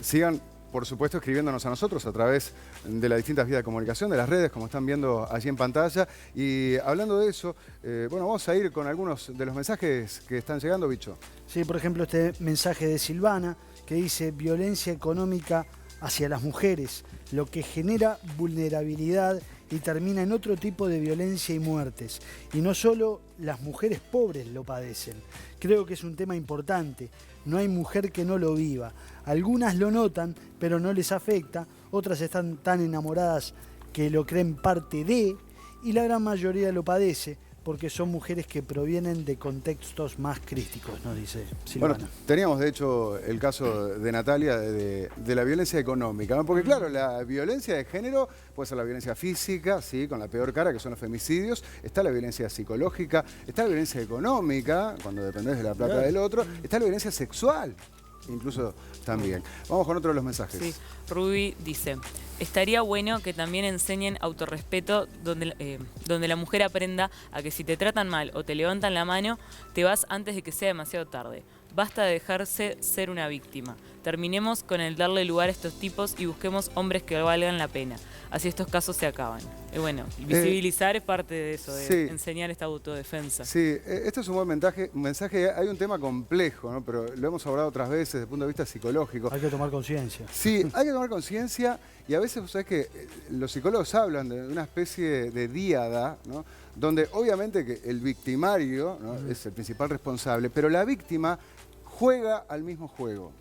Sigan, por supuesto, escribiéndonos a nosotros a través de las distintas vías de comunicación, de las redes, como están viendo allí en pantalla. Y hablando de eso, bueno, vamos a ir con algunos de los mensajes que están llegando, Bicho. Sí, por ejemplo, este mensaje de Silvana que dice: violencia económica hacia las mujeres, lo que genera vulnerabilidad y termina en otro tipo de violencia y muertes. Y no solo las mujeres pobres lo padecen. Creo que es un tema importante. No hay mujer que no lo viva. Algunas lo notan, pero no les afecta. Otras están tan enamoradas que lo creen parte de. Y la gran mayoría lo padece, porque son mujeres que provienen de contextos más críticos, nos dice Silvana. Bueno, teníamos de hecho el caso de Natalia de la violencia económica, ¿no? Porque claro, la violencia de género puede ser la violencia física, sí, con la peor cara, que son los femicidios, está la violencia psicológica, está la violencia económica, cuando dependés de la plata del otro, está la violencia sexual. incluso también. Vamos con otro de los mensajes. Sí. Ruby dice, estaría bueno que también enseñen autorrespeto donde la mujer aprenda a que si te tratan mal o te levantan la mano, te vas antes de que sea demasiado tarde. Basta de dejarse ser una víctima. Terminemos con el darle lugar a estos tipos y busquemos hombres que valgan la pena. Así estos casos se acaban. Y bueno, visibilizar es parte de eso, de enseñar esta autodefensa. Sí, este es un buen mensaje. Hay un tema complejo, ¿no? Pero lo hemos hablado otras veces desde el punto de vista psicológico. Hay que tomar conciencia. Sí, hay que tomar conciencia y a veces, ¿sabes qué? Los psicólogos hablan de una especie de díada, ¿no? Donde obviamente que el victimario, ¿no? es el principal responsable, pero la víctima juega al mismo juego.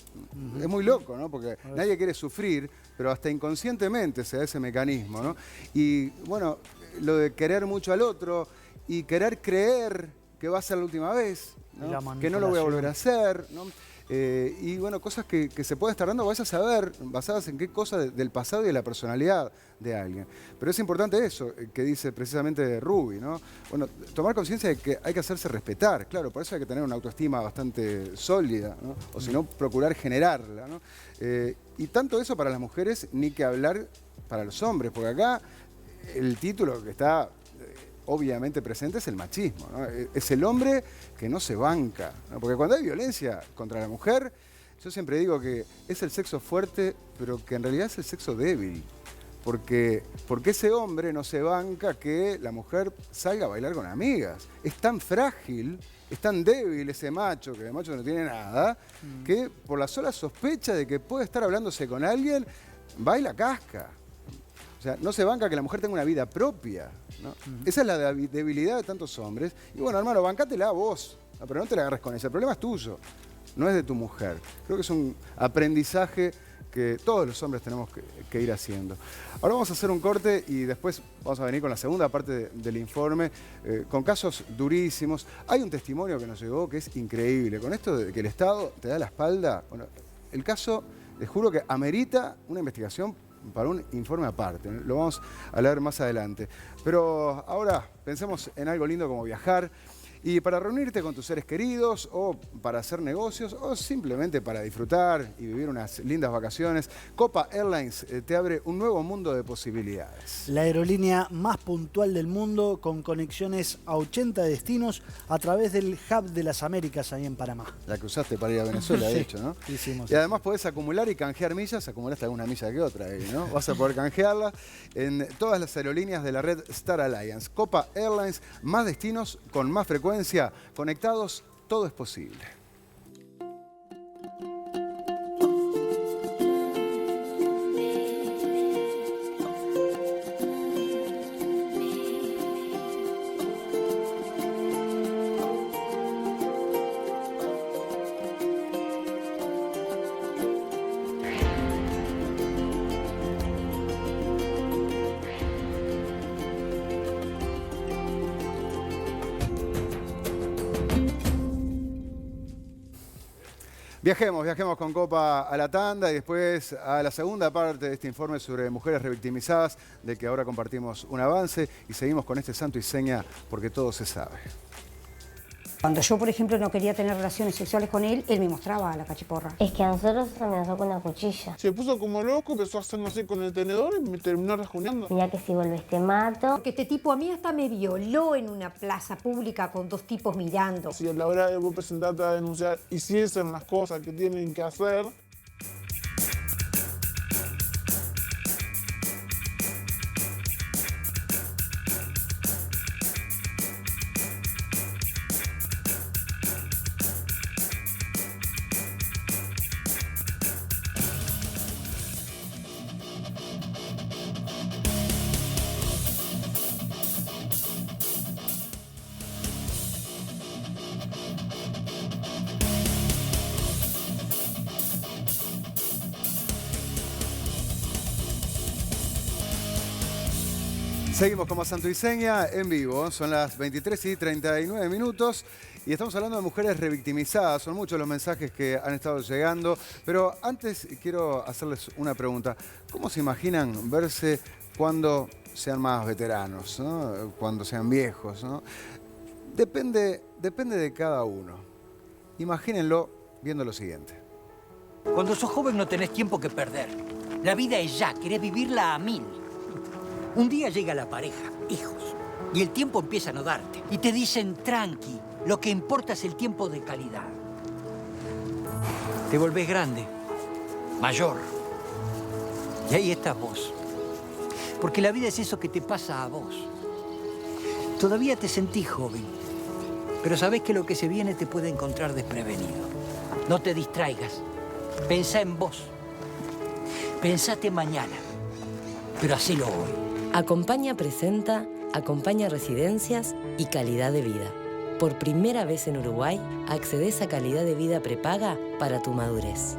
Es muy loco, ¿no? Porque nadie quiere sufrir, pero hasta inconscientemente se da ese mecanismo, ¿no? Y bueno, lo de querer mucho al otro y querer creer que va a ser la última vez, ¿no? Que no lo voy a volver a hacer, ¿no? Y bueno, cosas que se puede estar dando, vas a saber, basadas en qué cosa del pasado y de la personalidad de alguien. Pero es importante eso que dice precisamente Ruby, ¿no? Bueno, tomar conciencia de que hay que hacerse respetar, claro, por eso hay que tener una autoestima bastante sólida, ¿no? O si no, procurar generarla, ¿no? Y tanto eso para las mujeres, ni que hablar para los hombres, porque acá el título que está obviamente presente es el machismo, ¿no? Es el hombre que no se banca, ¿no? Porque cuando hay violencia contra la mujer, yo siempre digo que es el sexo fuerte, pero que en realidad es el sexo débil. Porque ese hombre no se banca que la mujer salga a bailar con amigas. Es tan frágil, es tan débil ese macho, que el macho no tiene nada, que por la sola sospecha de que puede estar hablándose con alguien, va y la casca. O sea, no se banca que la mujer tenga una vida propia, ¿no? Esa es la debilidad de tantos hombres. Y bueno, hermano, bancátela vos, ¿no? Pero no te la agarres con ella. El problema es tuyo, no es de tu mujer. Creo que es un aprendizaje que todos los hombres tenemos que ir haciendo. Ahora vamos a hacer un corte y después vamos a venir con la segunda parte del informe, con casos durísimos. Hay un testimonio que nos llegó que es increíble. Con esto de que el Estado te da la espalda, bueno, el caso, les juro que amerita una investigación para un informe aparte. Lo vamos a leer más adelante. Pero ahora pensemos en algo lindo como viajar. Y para reunirte con tus seres queridos o para hacer negocios o simplemente para disfrutar y vivir unas lindas vacaciones, Copa Airlines te abre un nuevo mundo de posibilidades. La aerolínea más puntual del mundo con conexiones a 80 destinos a través del Hub de las Américas ahí en Panamá. La que usaste para ir a Venezuela, de hecho, ¿no? Hicimos y además podés acumular y canjear millas, acumulaste alguna milla que otra ahí, ¿no? Vas a poder canjearla en todas las aerolíneas de la red Star Alliance. Copa Airlines, más destinos con más frecuencia. Conectados, todo es posible. Viajemos con Copa a la tanda y después a la segunda parte de este informe sobre mujeres revictimizadas, del que ahora compartimos un avance y seguimos con este santo y seña porque todo se sabe. Cuando yo, por ejemplo, no quería tener relaciones sexuales con él, él me mostraba la cachiporra. Es que a nosotros se amenazó con una cuchilla. Se puso como loco, empezó a hacerlo así con el tenedor y me terminó rajuneando. Mira que si vuelves te mato. Porque este tipo a mí hasta me violó en una plaza pública con dos tipos mirando. Si a la hora de vos presentarte a denunciar hiciesen las cosas que tienen que hacer. Seguimos como Santo y Seña en vivo, son las 23:39 y estamos hablando de mujeres revictimizadas. Son muchos los mensajes que han estado llegando, pero antes quiero hacerles una pregunta. ¿Cómo se imaginan verse cuando sean más veteranos, ¿no? Cuando sean viejos, ¿no? Depende de cada uno. Imagínenlo viendo lo siguiente. Cuando sos joven no tenés tiempo que perder. La vida es ya, querés vivirla a 1000. Un día llega la pareja, hijos, y el tiempo empieza a no darte. Y te dicen, tranqui, lo que importa es el tiempo de calidad. Te volvés grande, mayor. Y ahí estás vos. Porque la vida es eso que te pasa a vos. Todavía te sentís joven, pero sabés que lo que se viene te puede encontrar desprevenido. No te distraigas. Pensá en vos. Pensate mañana, pero hacelo hoy. Acompaña presenta Acompaña Residencias y Calidad de Vida. Por primera vez en Uruguay, accedes a calidad de vida prepaga para tu madurez.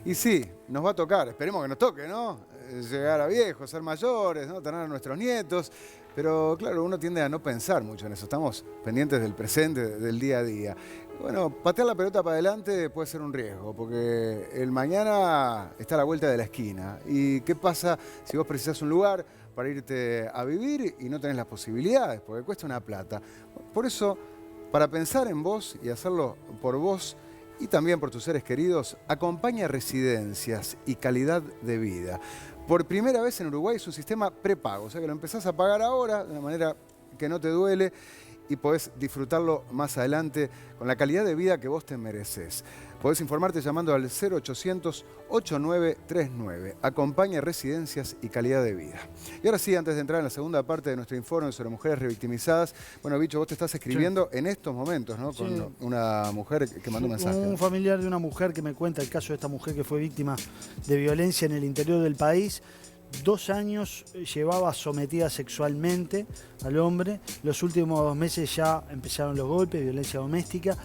Y sí, nos va a tocar, esperemos que nos toque, ¿no? Llegar a viejos, ser mayores, ¿no? Tener a nuestros nietos. Pero claro, uno tiende a no pensar mucho en eso. Estamos pendientes del presente, del día a día. Bueno, patear la pelota para adelante puede ser un riesgo, porque el mañana está a la vuelta de la esquina. ¿Y qué pasa si vos precisás un lugar para irte a vivir y no tenés las posibilidades? Porque cuesta una plata. Por eso, para pensar en vos y hacerlo por vos y también por tus seres queridos, Acompaña Residencias y Calidad de Vida. Por primera vez en Uruguay es un sistema prepago, o sea que lo empezás a pagar ahora de una manera que no te duele y podés disfrutarlo más adelante con la calidad de vida que vos te mereces. Podés informarte llamando al 0800-8939. Acompaña Residencias y Calidad de Vida. Y ahora sí, antes de entrar en la segunda parte de nuestro informe sobre mujeres revictimizadas, bueno, Bicho, vos te estás escribiendo en estos momentos, ¿no? Con una mujer que mandó un mensaje. Un familiar de una mujer que me cuenta el caso de esta mujer que fue víctima de violencia en el interior del país. 2 años llevaba sometida sexualmente al hombre. Los últimos 2 meses ya empezaron los golpes, violencia doméstica.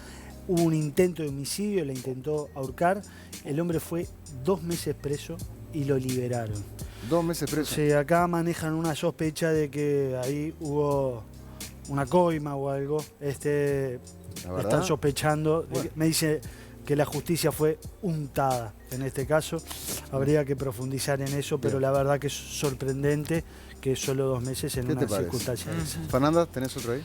Hubo un intento de homicidio, la intentó ahorcar. El hombre fue 2 meses preso y lo liberaron. 2 meses preso. Sí, acá manejan una sospecha de que ahí hubo una coima o algo. Están sospechando. Bueno. Me dice que la justicia fue untada en este caso. Habría que profundizar en eso, pero la verdad que es sorprendente que solo 2 meses en una circunstancia de esa. Fernanda, ¿tenés otro ahí?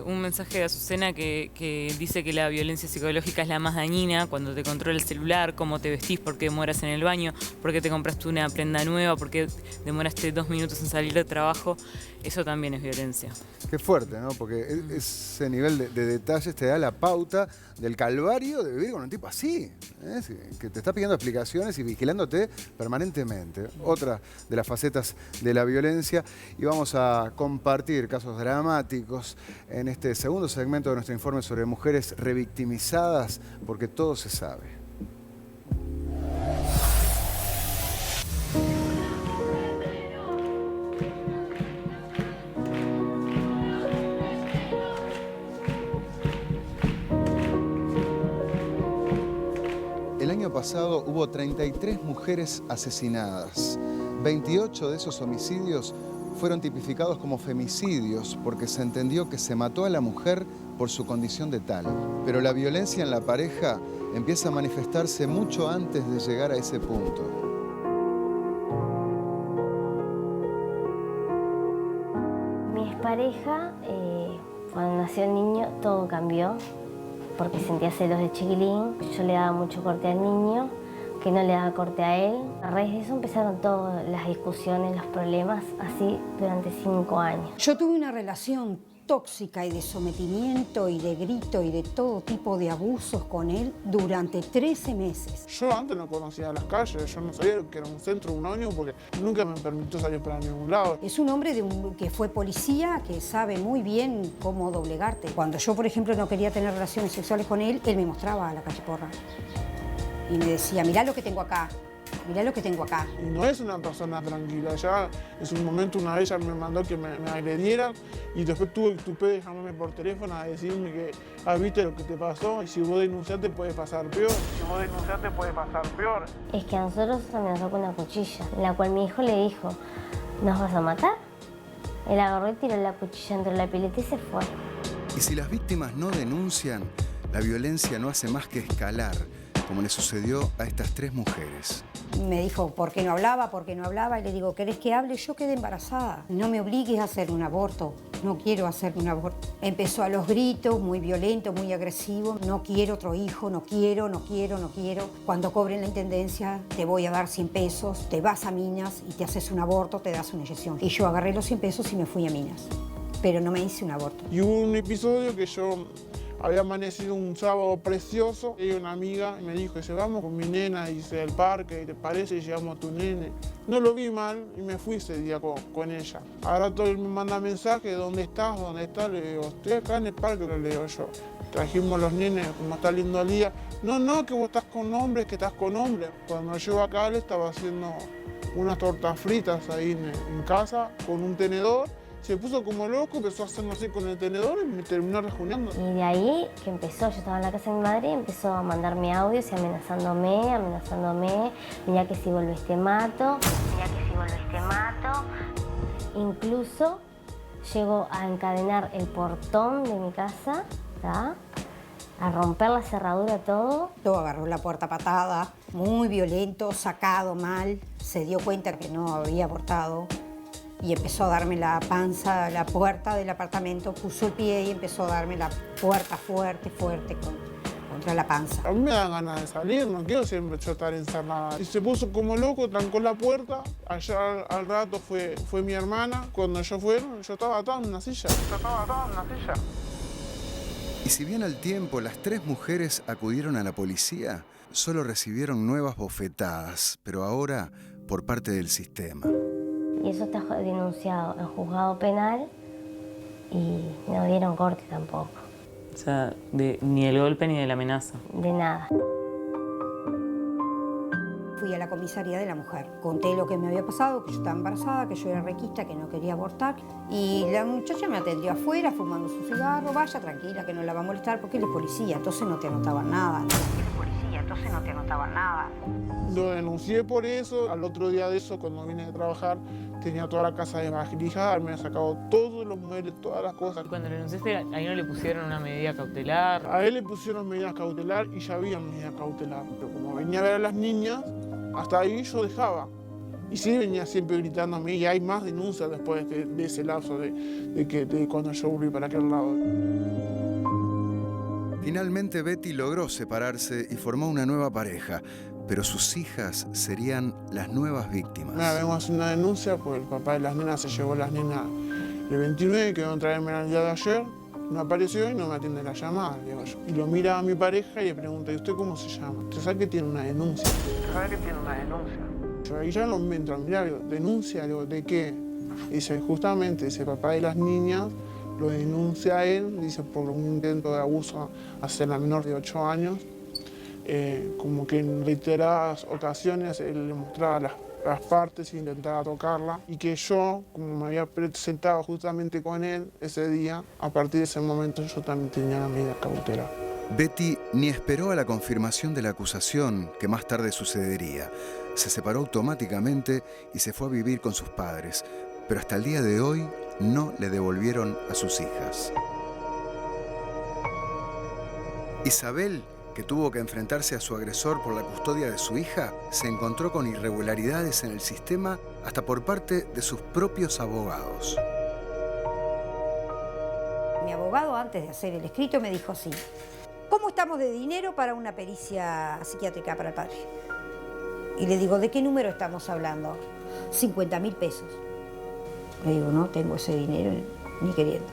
Un mensaje de Azucena que dice que la violencia psicológica es la más dañina cuando te controla el celular, cómo te vestís, por qué demoras en el baño, por qué te compraste una prenda nueva, por qué demoraste 2 minutos en salir de trabajo. Eso también es violencia. Qué fuerte, ¿no? Porque ese nivel de detalles te da la pauta del calvario de vivir con un tipo así, ¿eh? Que te está pidiendo explicaciones y vigilándote permanentemente. Otra de las facetas de la violencia. Y vamos a compartir casos dramáticos en este segundo segmento de nuestro informe sobre mujeres revictimizadas, porque todo se sabe. El año pasado hubo 33 mujeres asesinadas. 28 de esos homicidios fueron tipificados como femicidios porque se entendió que se mató a la mujer por su condición de tal. Pero la violencia en la pareja empieza a manifestarse mucho antes de llegar a ese punto. Mi expareja, cuando nació el niño, todo cambió porque sentía celos de chiquilín. Yo le daba mucho corte al niño, que no le daba corte a él. A raíz de eso empezaron todas las discusiones, los problemas, así durante 5 años. Yo tuve una relación tóxica y de sometimiento y de grito y de todo tipo de abusos con él durante 13 meses. Yo antes no conocía las calles, yo no sabía que era un centro, un ómnibus, porque nunca me permitió salir para ningún lado. Es un hombre que fue policía, que sabe muy bien cómo doblegarte. Cuando yo, por ejemplo, no quería tener relaciones sexuales con él, él me mostraba a la calle Porra. Y me decía, mirá lo que tengo acá, mirá lo que tengo acá. Y no es una persona tranquila, ya en su momento una vez ella me mandó que me agrediera y después tuvo el tupé de llamarme por teléfono a decirme que viste lo que te pasó y si vos denunciaste puede pasar peor. Si vos denunciaste puede pasar peor. Es que a nosotros nos amenazó con una cuchilla, en la cual mi hijo le dijo, ¿nos vas a matar? Él agarró y tiró la cuchilla entre la pileta y se fue. Y si las víctimas no denuncian, la violencia no hace más que escalar. como le sucedió a estas 3 mujeres. Me dijo, ¿por qué no hablaba? ¿Por qué no hablaba? Y le digo, ¿querés que hable? Yo quedé embarazada. No me obligues a hacer un aborto. No quiero hacer un aborto. Empezó a los gritos, muy violento, muy agresivo. No quiero otro hijo, no quiero, no quiero, no quiero. Cuando cobren la intendencia, te voy a dar 100 pesos, te vas a Minas y te haces un aborto, te das una inyección. Y yo agarré los 100 pesos y me fui a Minas. Pero no me hice un aborto. Y hubo un episodio que yo había amanecido un sábado precioso y una amiga me dijo, dice, vamos con mi nena, dice, al parque, ¿te parece? Y llevamos a tu nene. No lo vi mal y me fui ese día con ella. Ahora todo me manda mensaje, ¿dónde estás? ¿Dónde estás? Le digo, estoy acá en el parque, le digo yo. Trajimos los nenes, como está lindo el día. No, que vos estás con hombres, que estás con hombres. Cuando llego acá le estaba haciendo unas tortas fritas ahí en casa con un tenedor. Se puso como loco, empezó a hacerlo así con el tenedor y me terminó rejuneando. Y de ahí que empezó, yo estaba en la casa de mi madre y empezó a mandarme audios y amenazándome. Mira que si volvés te mato, Incluso llegó a encadenar el portón de mi casa, ¿tá? A romper la cerradura, todo. Todo agarró la puerta patada, muy violento, sacado mal. Se dio cuenta que no había abortado. Y empezó a darme la panza, la puerta del apartamento, puso el pie y empezó a darme la puerta fuerte contra la panza. A mí me da ganas de salir, no quiero siempre yo estar encerrada. Y se puso como loco, trancó la puerta. Allá al rato fue mi hermana. Cuando ellos fueron, yo estaba atado en una silla. Y si bien al tiempo las 3 mujeres acudieron a la policía, solo recibieron nuevas bofetadas, pero ahora por parte del sistema. Y eso está denunciado en juzgado penal y no dieron corte tampoco. O sea, ni el golpe ni de la amenaza. De nada. Fui a la comisaría de la mujer. Conté lo que me había pasado, que yo estaba embarazada, que yo era requista, que no quería abortar. Y la muchacha me atendió afuera, fumando su cigarro. Vaya, tranquila, que no la va a molestar, porque él es policía, entonces no te anotaban nada. Lo denuncié por eso. Al otro día de eso, cuando vine a trabajar, tenía toda la casa desvalijada, me había sacado todos los muebles, todas las cosas. Cuando lo denunciaste, ahí no le pusieron una medida cautelar. A él le pusieron medidas cautelar y ya había medidas cautelar. Pero como venía a ver a las niñas, hasta ahí yo dejaba. Y sí venía siempre gritándome y hay más denuncias después de ese lapso de cuando yo volví para aquel lado. Finalmente Betty logró separarse y formó una nueva pareja, pero sus hijas serían las nuevas víctimas. Vengo a hacer una denuncia porque el papá de las nenas se llevó a las nenas el 29, que iban a traerme el día de ayer. No apareció y no me atiende la llamada, digo yo. Y lo mira a mi pareja y le pregunta, ¿y usted cómo se llama? ¿Usted sabe que tiene una denuncia? Yo ahí ya lo entro a mirar, digo, ¿denuncia? Digo, ¿de qué? Dice, justamente ese papá de las niñas lo denuncia a él, dice, por un intento de abuso hacia la menor de 8 años. Como que en reiteradas ocasiones él le mostraba las partes e intentaba tocarla. Y que yo, como me había presentado justamente con él ese día, a partir de ese momento yo también tenía la medida cautelar. Betty ni esperó a la confirmación de la acusación, que más tarde sucedería. Se separó automáticamente y se fue a vivir con sus padres, pero hasta el día de hoy no le devolvieron a sus hijas. Isabel, que tuvo que enfrentarse a su agresor por la custodia de su hija, se encontró con irregularidades en el sistema hasta por parte de sus propios abogados. Mi abogado, antes de hacer el escrito, me dijo así: ¿cómo estamos de dinero para una pericia psiquiátrica para el padre? Y le digo, ¿de qué número estamos hablando? 50.000 pesos. Le digo, no tengo ese dinero ni queriendo,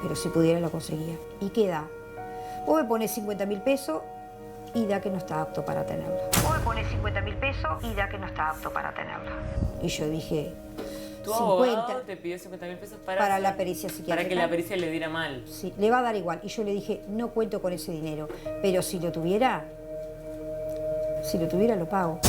pero si pudiera lo conseguía. ¿Y qué da? Vos me pones 50.000 pesos y da que no está apto para tenerla. Y yo dije, Tu 50 abogado te pidió 50.000 pesos para la pericia psiquiátrica. Para que la pericia le diera mal. Sí, le va a dar igual. Y yo le dije, no cuento con ese dinero, pero si lo tuviera lo pago.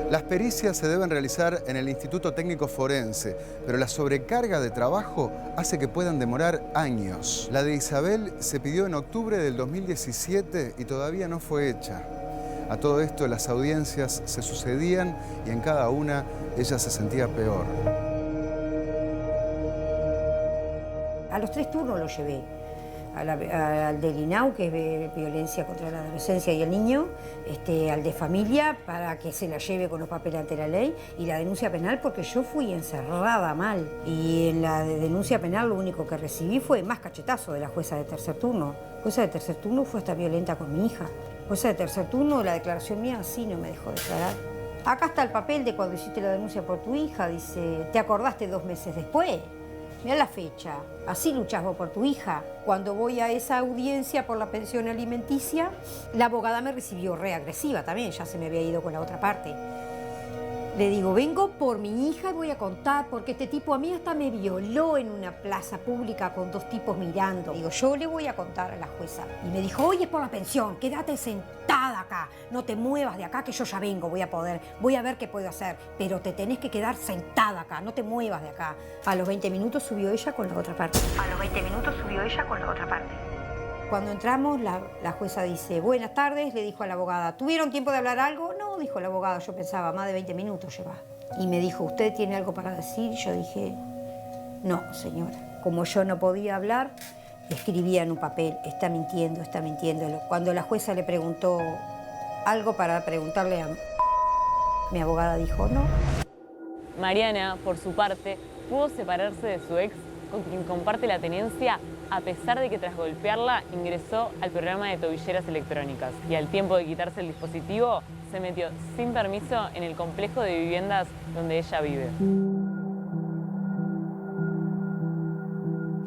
Las pericias se deben realizar en el Instituto Técnico Forense, pero la sobrecarga de trabajo hace que puedan demorar años. La de Isabel se pidió en octubre del 2017 y todavía no fue hecha. A todo esto, las audiencias se sucedían y en cada una ella se sentía peor. A los 3 turnos lo llevé. al del INAU, que es violencia contra la adolescencia y el niño, al de familia, para que se la lleve con los papeles ante la ley, y la denuncia penal porque yo fui encerrada mal. Y en la denuncia penal lo único que recibí fue más cachetazo de la jueza de tercer turno. La jueza de tercer turno fue hasta violenta con mi hija. La jueza de tercer turno, la declaración mía, sí no me dejó declarar. Acá está el papel de cuando hiciste la denuncia por tu hija, dice, ¿te acordaste 2 meses después? Mirá la fecha, así luchás vos por tu hija. Cuando voy a esa audiencia por la pensión alimenticia, la abogada me recibió reagresiva también, ya se me había ido con la otra parte. Le digo, vengo por mi hija y voy a contar, porque este tipo a mí hasta me violó en una plaza pública con 2 tipos mirando. Digo, yo le voy a contar a la jueza. Y me dijo, oye, es por la pensión, quédate sentada acá, no te muevas de acá que yo ya vengo, voy a ver qué puedo hacer, pero te tenés que quedar sentada acá, no te muevas de acá. A los 20 minutos subió ella con la otra parte. Cuando entramos, la jueza dice, buenas tardes, le dijo a la abogada, ¿tuvieron tiempo de hablar algo? No, dijo la abogada, yo pensaba, más de 20 minutos lleva. Y me dijo, ¿usted tiene algo para decir? Y yo dije, no, señora. Como yo no podía hablar, escribía en un papel, está mintiendo, está mintiendo. Cuando la jueza le preguntó algo para preguntarle a mi abogada, dijo, no. Mariana, por su parte, pudo separarse de su ex, con quien comparte la tenencia, a pesar de que tras golpearla ingresó al programa de tobilleras electrónicas y al tiempo de quitarse el dispositivo se metió sin permiso en el complejo de viviendas donde ella vive.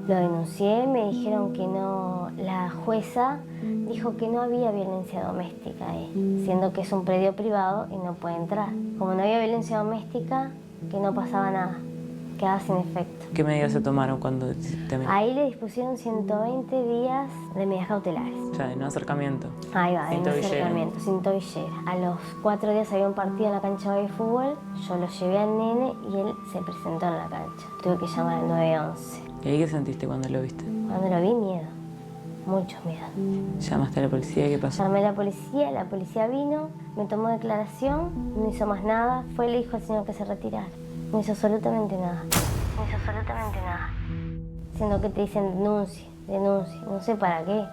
Lo denuncié, me dijeron que no, la jueza dijo que no había violencia doméstica ahí, siendo que es un predio privado y no puede entrar. Como no había violencia doméstica, que no pasaba nada, quedaba sin efecto. ¿Qué medidas se tomaron cuando te metiste? Ahí le dispusieron 120 días de medidas cautelares. O sea, de no acercamiento. Ahí va, de no acercamiento, sin tobillera. A los 4 días había un partido en la cancha de fútbol, yo lo llevé al nene y él se presentó en la cancha. Tuve que llamar al 911. ¿Y ahí qué sentiste cuando lo viste? Cuando lo vi, miedo. Mucho miedo. ¿Llamaste a la policía y qué pasó? Llamé a la policía vino, me tomó declaración, no hizo más nada, fue y le dijo al señor que se retirara. No hizo absolutamente nada. Siendo que te dicen denuncia, no sé para qué,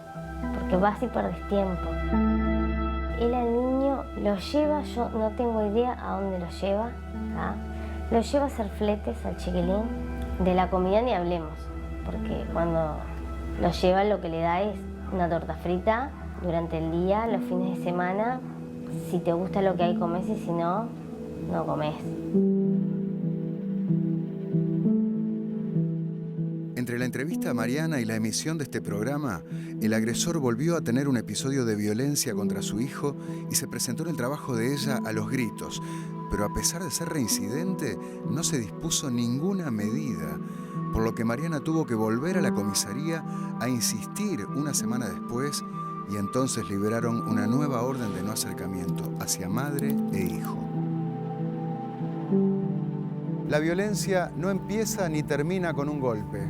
porque vas y perdés tiempo. Él al niño lo lleva, yo no tengo idea a dónde lo lleva, ¿tá? Lo lleva a hacer fletes al chiquilín, de la comida ni hablemos, porque cuando lo lleva lo que le da es una torta frita durante el día, los fines de semana, si te gusta lo que hay comes y si no, no comes. Entre la entrevista a Mariana y la emisión de este programa, el agresor volvió a tener un episodio de violencia contra su hijo y se presentó en el trabajo de ella a los gritos. Pero a pesar de ser reincidente, no se dispuso ninguna medida, por lo que Mariana tuvo que volver a la comisaría a insistir una semana después y entonces liberaron una nueva orden de no acercamiento hacia madre e hijo. La violencia no empieza ni termina con un golpe.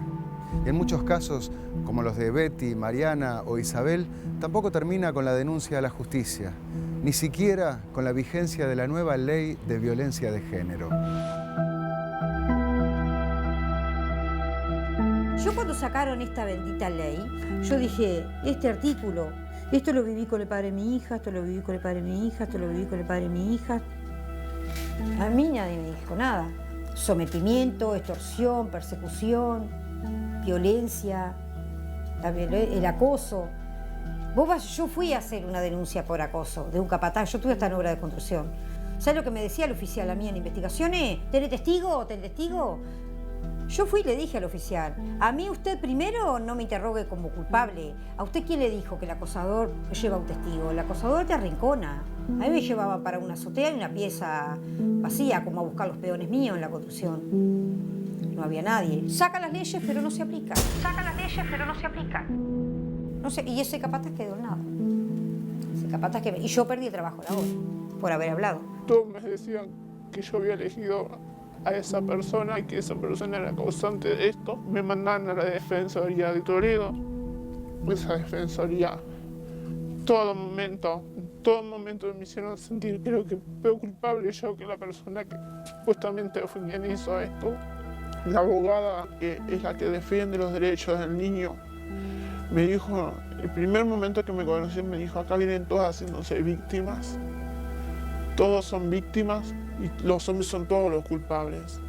En muchos casos, como los de Betty, Mariana o Isabel, tampoco termina con la denuncia a la justicia, ni siquiera con la vigencia de la nueva ley de violencia de género. Yo cuando sacaron esta bendita ley, yo dije, este artículo, esto lo viví con el padre de mi hija, esto lo viví con el padre de mi hija, esto lo viví con el padre de mi hija. A mí nadie me dijo nada. Sometimiento, extorsión, persecución, violencia, el acoso. Yo fui a hacer una denuncia por acoso de un capataz, yo tuve esta en obra de construcción. ¿Sabes lo que me decía el oficial a mí en investigaciones? ¿Tenés testigo? ¿Tenés testigo? Yo fui y le dije al oficial, a mí usted primero no me interrogue como culpable. ¿A usted quién le dijo que el acosador lleva un testigo? El acosador te arrincona. A mí me llevaba para una azotea y una pieza vacía, como a buscar los peones míos en la construcción. No había nadie. Saca las leyes, pero no se aplican. No sé, y ese capataz quedó en nada. Y yo perdí el trabajo a la hora, por haber hablado. Todos me decían que yo había elegido a esa persona y que esa persona era causante de esto. Me mandaron a la Defensoría de Toledo. Esa Defensoría, todo momento me hicieron sentir, creo que peor culpable yo que la persona que supuestamente fue quien hizo esto. La abogada, que es la que defiende los derechos del niño, Me dijo, el primer momento que me conoció me dijo, acá vienen todas haciéndose víctimas. Todos son víctimas y los hombres son todos los culpables.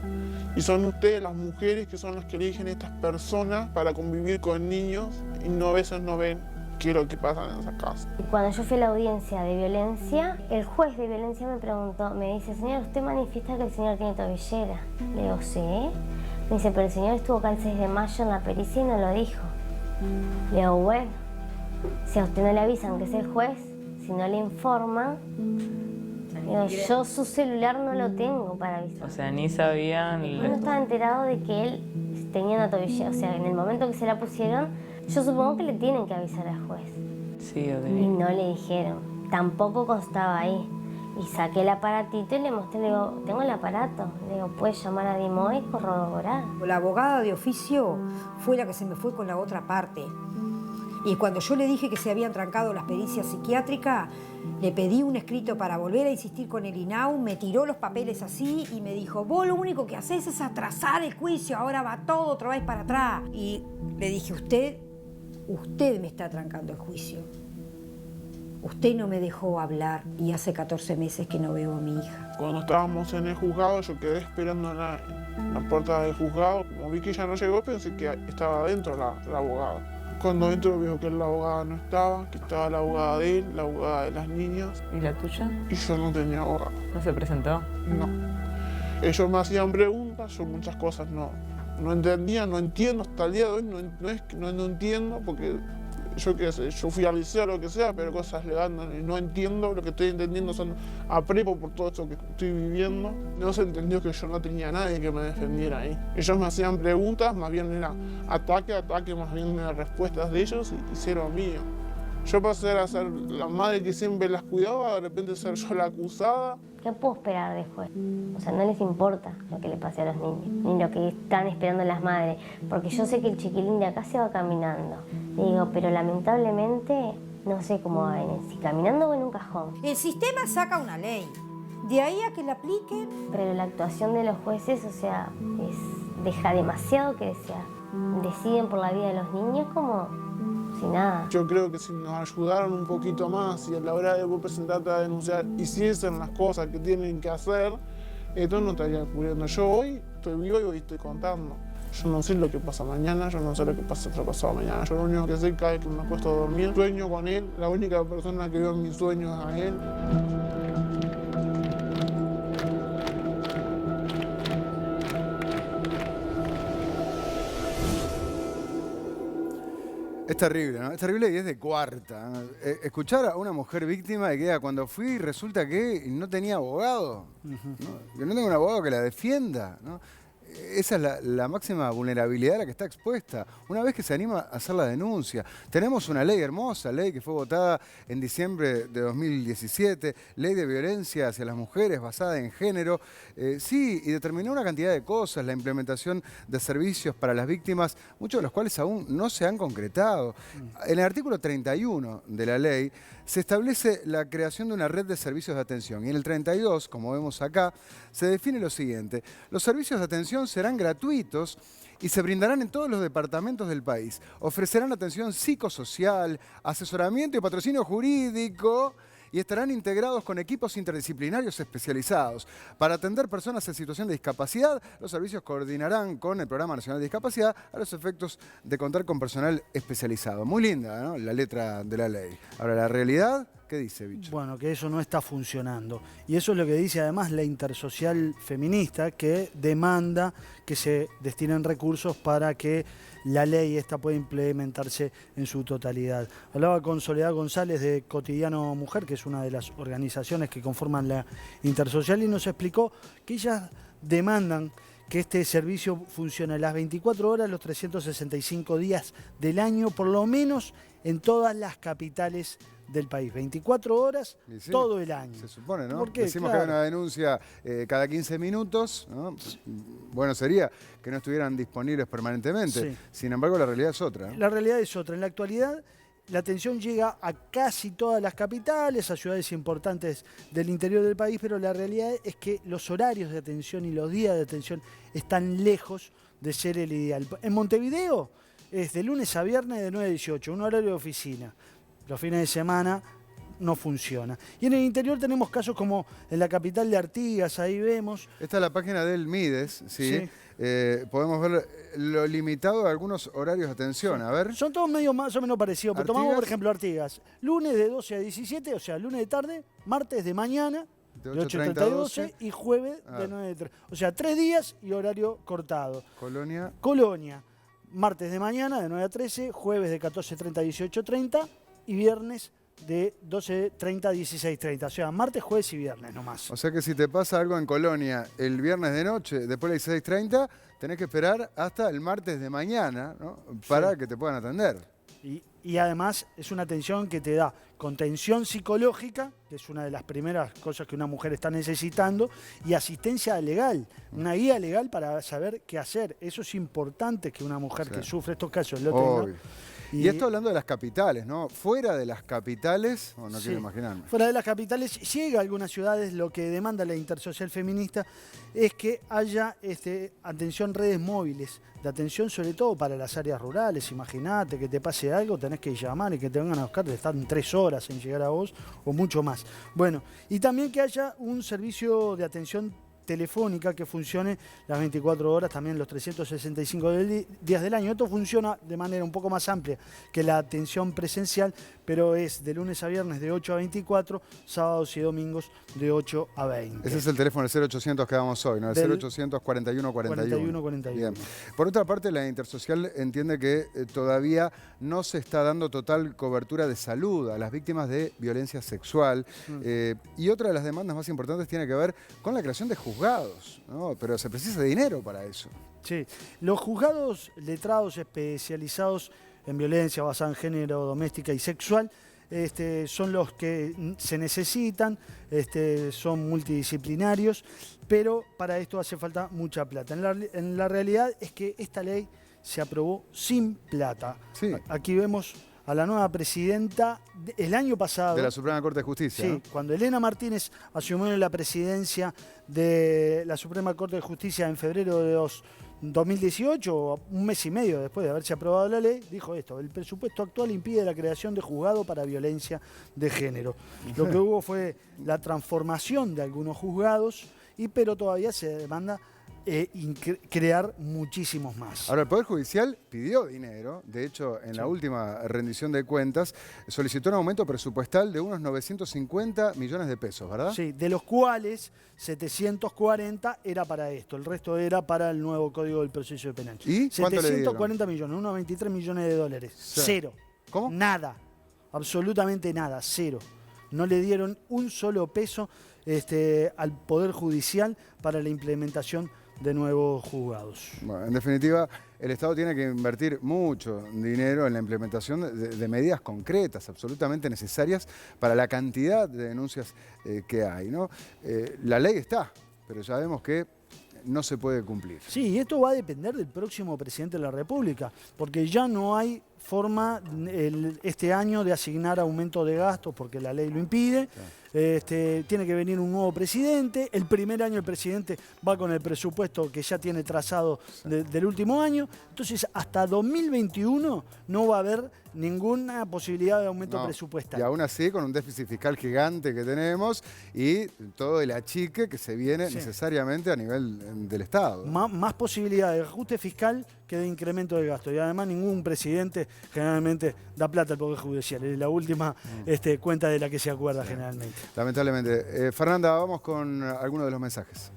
Y son ustedes las mujeres que son las que eligen estas personas para convivir con niños y a veces no ven qué es lo que pasa en esa casa. Y cuando yo fui a la audiencia de violencia, el juez de violencia me preguntó, me dice, señor, ¿usted manifiesta que el señor tiene tobillera? Le digo, sí. Me dice, pero el señor estuvo acá el 6 de mayo en la pericia y no lo dijo. Le digo, bueno, si a usted no le avisan que es el juez, si no le informan, digo, yo su celular no lo tengo para avisar. O sea, ni sabían. Yo no estaba enterado de que él tenía una tobillera. O sea, en el momento que se la pusieron, yo supongo que le tienen que avisar al juez. Sí, y no le dijeron. Tampoco constaba ahí. Y saqué el aparatito y le mostré, le digo, tengo el aparato. Le digo, puedes llamar a Dimo y corroborar. La abogada de oficio fue la que se me fue con la otra parte. Y cuando yo le dije que se habían trancado las pericias psiquiátricas, le pedí un escrito para volver a insistir con el INAU, me tiró los papeles así y me dijo, vos lo único que haces es atrasar el juicio, ahora va todo otra vez para atrás. Y le dije, usted me está trancando el juicio. Usted no me dejó hablar y hace 14 meses que no veo a mi hija. Cuando estábamos en el juzgado, yo quedé esperando en la puerta del juzgado. Como vi que ella no llegó, pensé que estaba adentro la abogada. Cuando entro veo que la abogada no estaba, que estaba la abogada de él, la abogada de las niñas. ¿Y la tuya? Y yo no tenía abogado. ¿No se presentó? No. Ellos me hacían preguntas, yo muchas cosas no entendía, no entiendo hasta el día de hoy, no entiendo porque yo qué sé, yo fui al liceo o lo que sea, pero cosas legales no entiendo, lo que estoy entendiendo son aprepo por todo esto que estoy viviendo. No se entendió que yo no tenía nadie que me defendiera ahí. Ellos me hacían preguntas, más bien era ataque, más bien eran respuestas de ellos y hicieron mío. Yo pasé a ser la madre que siempre las cuidaba, de repente ser yo la acusada. ¿Qué puedo esperar después? O sea, no les importa lo que le pase a los niños, ni lo que están esperando las madres, porque yo sé que el chiquilín de acá se va caminando. Le digo, pero lamentablemente no sé cómo va a venir, si caminando o en un cajón. El sistema saca una ley, de ahí a que la apliquen. Pero la actuación de los jueces, o sea, deja demasiado que desear. Deciden por la vida de los niños como si nada. Yo creo que si nos ayudaran un poquito más y a la hora de vos presentarte a denunciar hiciesen las cosas que tienen que hacer, esto no estaría ocurriendo. Yo hoy estoy vivo y hoy estoy contando. Yo no sé lo que pasa mañana, yo no sé lo que pasa pasado mañana. Yo lo único que sé es que cada vez que me acuesto a dormir, sueño con él, la única persona que veo en mis sueños es a él. Es terrible, ¿no? Es terrible y es de cuarta. Escuchar a una mujer víctima de que cuando fui resulta que no tenía abogado. ¿No? Yo no tengo un abogado que la defienda, ¿no? Esa es la máxima vulnerabilidad a la que está expuesta. Una vez que se anima a hacer la denuncia. Tenemos una ley hermosa, ley que fue votada en diciembre de 2017, ley de violencia hacia las mujeres basada en género. Sí, y determinó una cantidad de cosas, la implementación de servicios para las víctimas, muchos de los cuales aún no se han concretado. En el artículo 31 de la ley se establece la creación de una red de servicios de atención. Y en el 32, como vemos acá, se define lo siguiente. Los servicios de atención serán gratuitos y se brindarán en todos los departamentos del país. Ofrecerán atención psicosocial, asesoramiento y patrocinio jurídico y estarán integrados con equipos interdisciplinarios especializados. Para atender personas en situación de discapacidad, los servicios coordinarán con el Programa Nacional de Discapacidad a los efectos de contar con personal especializado. Muy linda, ¿no?, la letra de la ley. Ahora, la realidad, ¿qué dice, Bicho? Bueno, que eso no está funcionando. Y eso es lo que dice además la Intersocial Feminista, que demanda que se destinen recursos para que la ley esta pueda implementarse en su totalidad. Hablaba con Soledad González de Cotidiano Mujer, que es una de las organizaciones que conforman la Intersocial, y nos explicó que ellas demandan que este servicio funcione las 24 horas, los 365 días del año, por lo menos en todas las capitales del país. 24 horas, sí, todo el año. Se supone, ¿no? Porque, decimos claro, que hay una denuncia cada 15 minutos, ¿no? Bueno, sería que no estuvieran disponibles permanentemente. Sí. Sin embargo, la realidad es otra, ¿no? La realidad es otra. En la actualidad, la atención llega a casi todas las capitales, a ciudades importantes del interior del país, pero la realidad es que los horarios de atención y los días de atención están lejos de ser el ideal. En Montevideo es de lunes a viernes de 9 a 18, un horario de oficina. Los fines de semana no funciona. Y en el interior tenemos casos como en la capital de Artigas, ahí vemos. Esta es la página del Mides, ¿sí? Podemos ver lo limitado de algunos horarios de atención, a ver. Son todos medio más o menos parecidos, pero Artigas. tomamos por ejemplo Artigas. Lunes de 12 a 17, o sea, lunes de tarde, martes de mañana, de 8:30 a 12 y jueves de 9 a 3. O sea, 3 días y horario cortado. Colonia, martes de mañana de 9 a 13, jueves de 14:30 a 18:30 y viernes de 12:30 a 16:30. O sea, martes, jueves y viernes nomás. O sea que si te pasa algo en Colonia el viernes de noche, después de las 16:30, tenés que esperar hasta el martes de mañana, ¿no? Para que te puedan atender. Y además es una atención que te da contención psicológica, que es una de las primeras cosas que una mujer está necesitando, y asistencia legal, una guía legal para saber qué hacer. Eso es importante que una mujer que sufre estos casos lo tenga. Y esto hablando de las capitales, ¿no? Fuera de las capitales, no quiero imaginarme. Fuera de las capitales, llega a algunas ciudades, lo que demanda la Intersocial Feminista es que haya atención redes móviles, de atención sobre todo para las áreas rurales. Imagínate que te pase algo, tenés que llamar y que te vengan a buscar, te están 3 horas en llegar a vos o mucho más. Bueno, y también que haya un servicio de atención telefónica que funcione las 24 horas, también los 365 días del año. Esto funciona de manera un poco más amplia que la atención presencial, pero es de lunes a viernes de 8 a 24, sábados y domingos de 8 a 20. Ese es el teléfono, el 0800 que damos hoy, ¿no? El 0800 41 41. Bien. Por otra parte, la Intersocial entiende que todavía no se está dando total cobertura de salud a las víctimas de violencia sexual. Y otra de las demandas más importantes tiene que ver con la creación de juzgados, ¿no? Pero se precisa de dinero para eso. Sí, los juzgados letrados especializados en violencia basada en género, doméstica y sexual son los que se necesitan, son multidisciplinarios, pero para esto hace falta mucha plata. En la realidad es que esta ley se aprobó sin plata. Sí. Aquí vemos a la nueva presidenta el año pasado. De la Suprema Corte de Justicia. Sí, ¿no? Cuando Elena Martínez asumió la presidencia de la Suprema Corte de Justicia en febrero de 2018, un mes y medio después de haberse aprobado la ley, dijo esto: el presupuesto actual impide la creación de juzgado para violencia de género. Lo que hubo fue la transformación de algunos juzgados, pero todavía se demanda crear muchísimos más. Ahora, el Poder Judicial pidió dinero. De hecho, en la última rendición de cuentas, solicitó un aumento presupuestal de unos 950 millones de pesos, ¿verdad? Sí, de los cuales 740 era para esto. El resto era para el nuevo Código del Proceso Penal. ¿Y cuánto le dieron? 740 millones, unos 23 millones de dólares. Sí. Cero. ¿Cómo? Nada. Absolutamente nada. Cero. No le dieron un solo peso al Poder Judicial para la implementación de nuevos juzgados. Bueno, en definitiva, el Estado tiene que invertir mucho dinero en la implementación de medidas concretas, absolutamente necesarias para la cantidad de denuncias que hay, ¿no? La ley está, pero ya vemos que no se puede cumplir. Sí, y esto va a depender del próximo presidente de la República, porque ya no hay forma este año de asignar aumento de gastos porque la ley lo impide. Tiene que venir un nuevo presidente. El primer año el presidente va con el presupuesto que ya tiene trazado del último año. Entonces, hasta 2021 no va a haber ninguna posibilidad de aumento presupuestario. Y aún así, con un déficit fiscal gigante que tenemos y todo el achique que se viene necesariamente a nivel del Estado. Más posibilidad de ajuste fiscal que de incremento de gasto. Y además ningún presidente generalmente da plata al Poder Judicial. Es la última cuenta de la que se acuerda generalmente. Lamentablemente. Fernanda, vamos con algunos de los mensajes.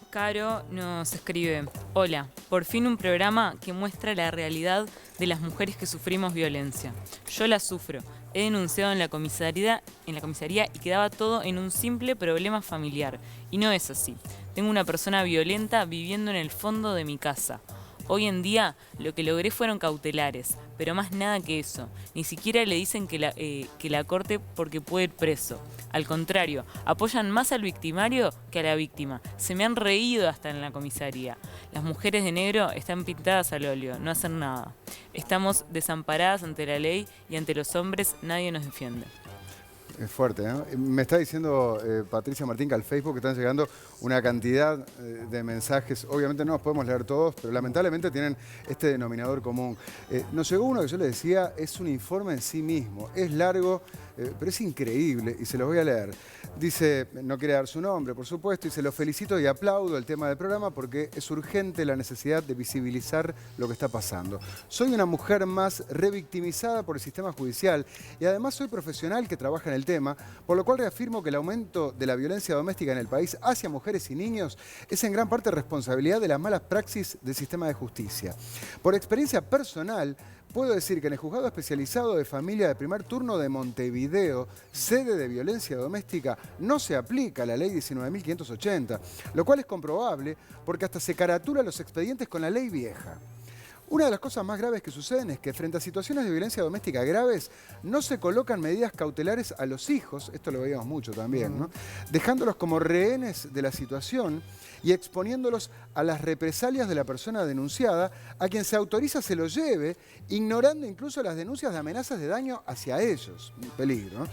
Caro nos escribe: hola, por fin un programa que muestra la realidad de las mujeres que sufrimos violencia. Yo la sufro. He denunciado en la comisaría y quedaba todo en un simple problema familiar. Y no es así. Tengo una persona violenta viviendo en el fondo de mi casa. Hoy en día lo que logré fueron cautelares, pero más nada que eso. Ni siquiera le dicen que la corte porque puede ir preso. Al contrario, apoyan más al victimario que a la víctima. Se me han reído hasta en la comisaría. Las mujeres de negro están pintadas al óleo, no hacen nada. Estamos desamparadas ante la ley y ante los hombres nadie nos defiende. Es fuerte, ¿no? Me está diciendo Patricia Martín que al Facebook están llegando una cantidad de mensajes. Obviamente no los podemos leer todos, pero lamentablemente tienen este denominador común. Nos llegó uno que yo les decía, es un informe en sí mismo. Es largo, pero es increíble y se los voy a leer. Dice, no quiere dar su nombre, por supuesto, dice, lo felicito y aplaudo el tema del programa porque es urgente la necesidad de visibilizar lo que está pasando. Soy una mujer más revictimizada por el sistema judicial y además soy profesional que trabaja en el tema, por lo cual reafirmo que el aumento de la violencia doméstica en el país hacia mujeres y niños es en gran parte responsabilidad de las malas praxis del sistema de justicia. Por experiencia personal, puedo decir que en el Juzgado Especializado de Familia de Primer Turno de Montevideo, sede de violencia doméstica, no se aplica la Ley 19.580, lo cual es comprobable porque hasta se caratula los expedientes con la ley vieja. Una de las cosas más graves que suceden es que frente a situaciones de violencia doméstica graves no se colocan medidas cautelares a los hijos, esto lo veíamos mucho también, ¿no? Dejándolos como rehenes de la situación y exponiéndolos a las represalias de la persona denunciada, a quien se autoriza se lo lleve, ignorando incluso las denuncias de amenazas de daño hacia ellos. Un peligro, ¿no?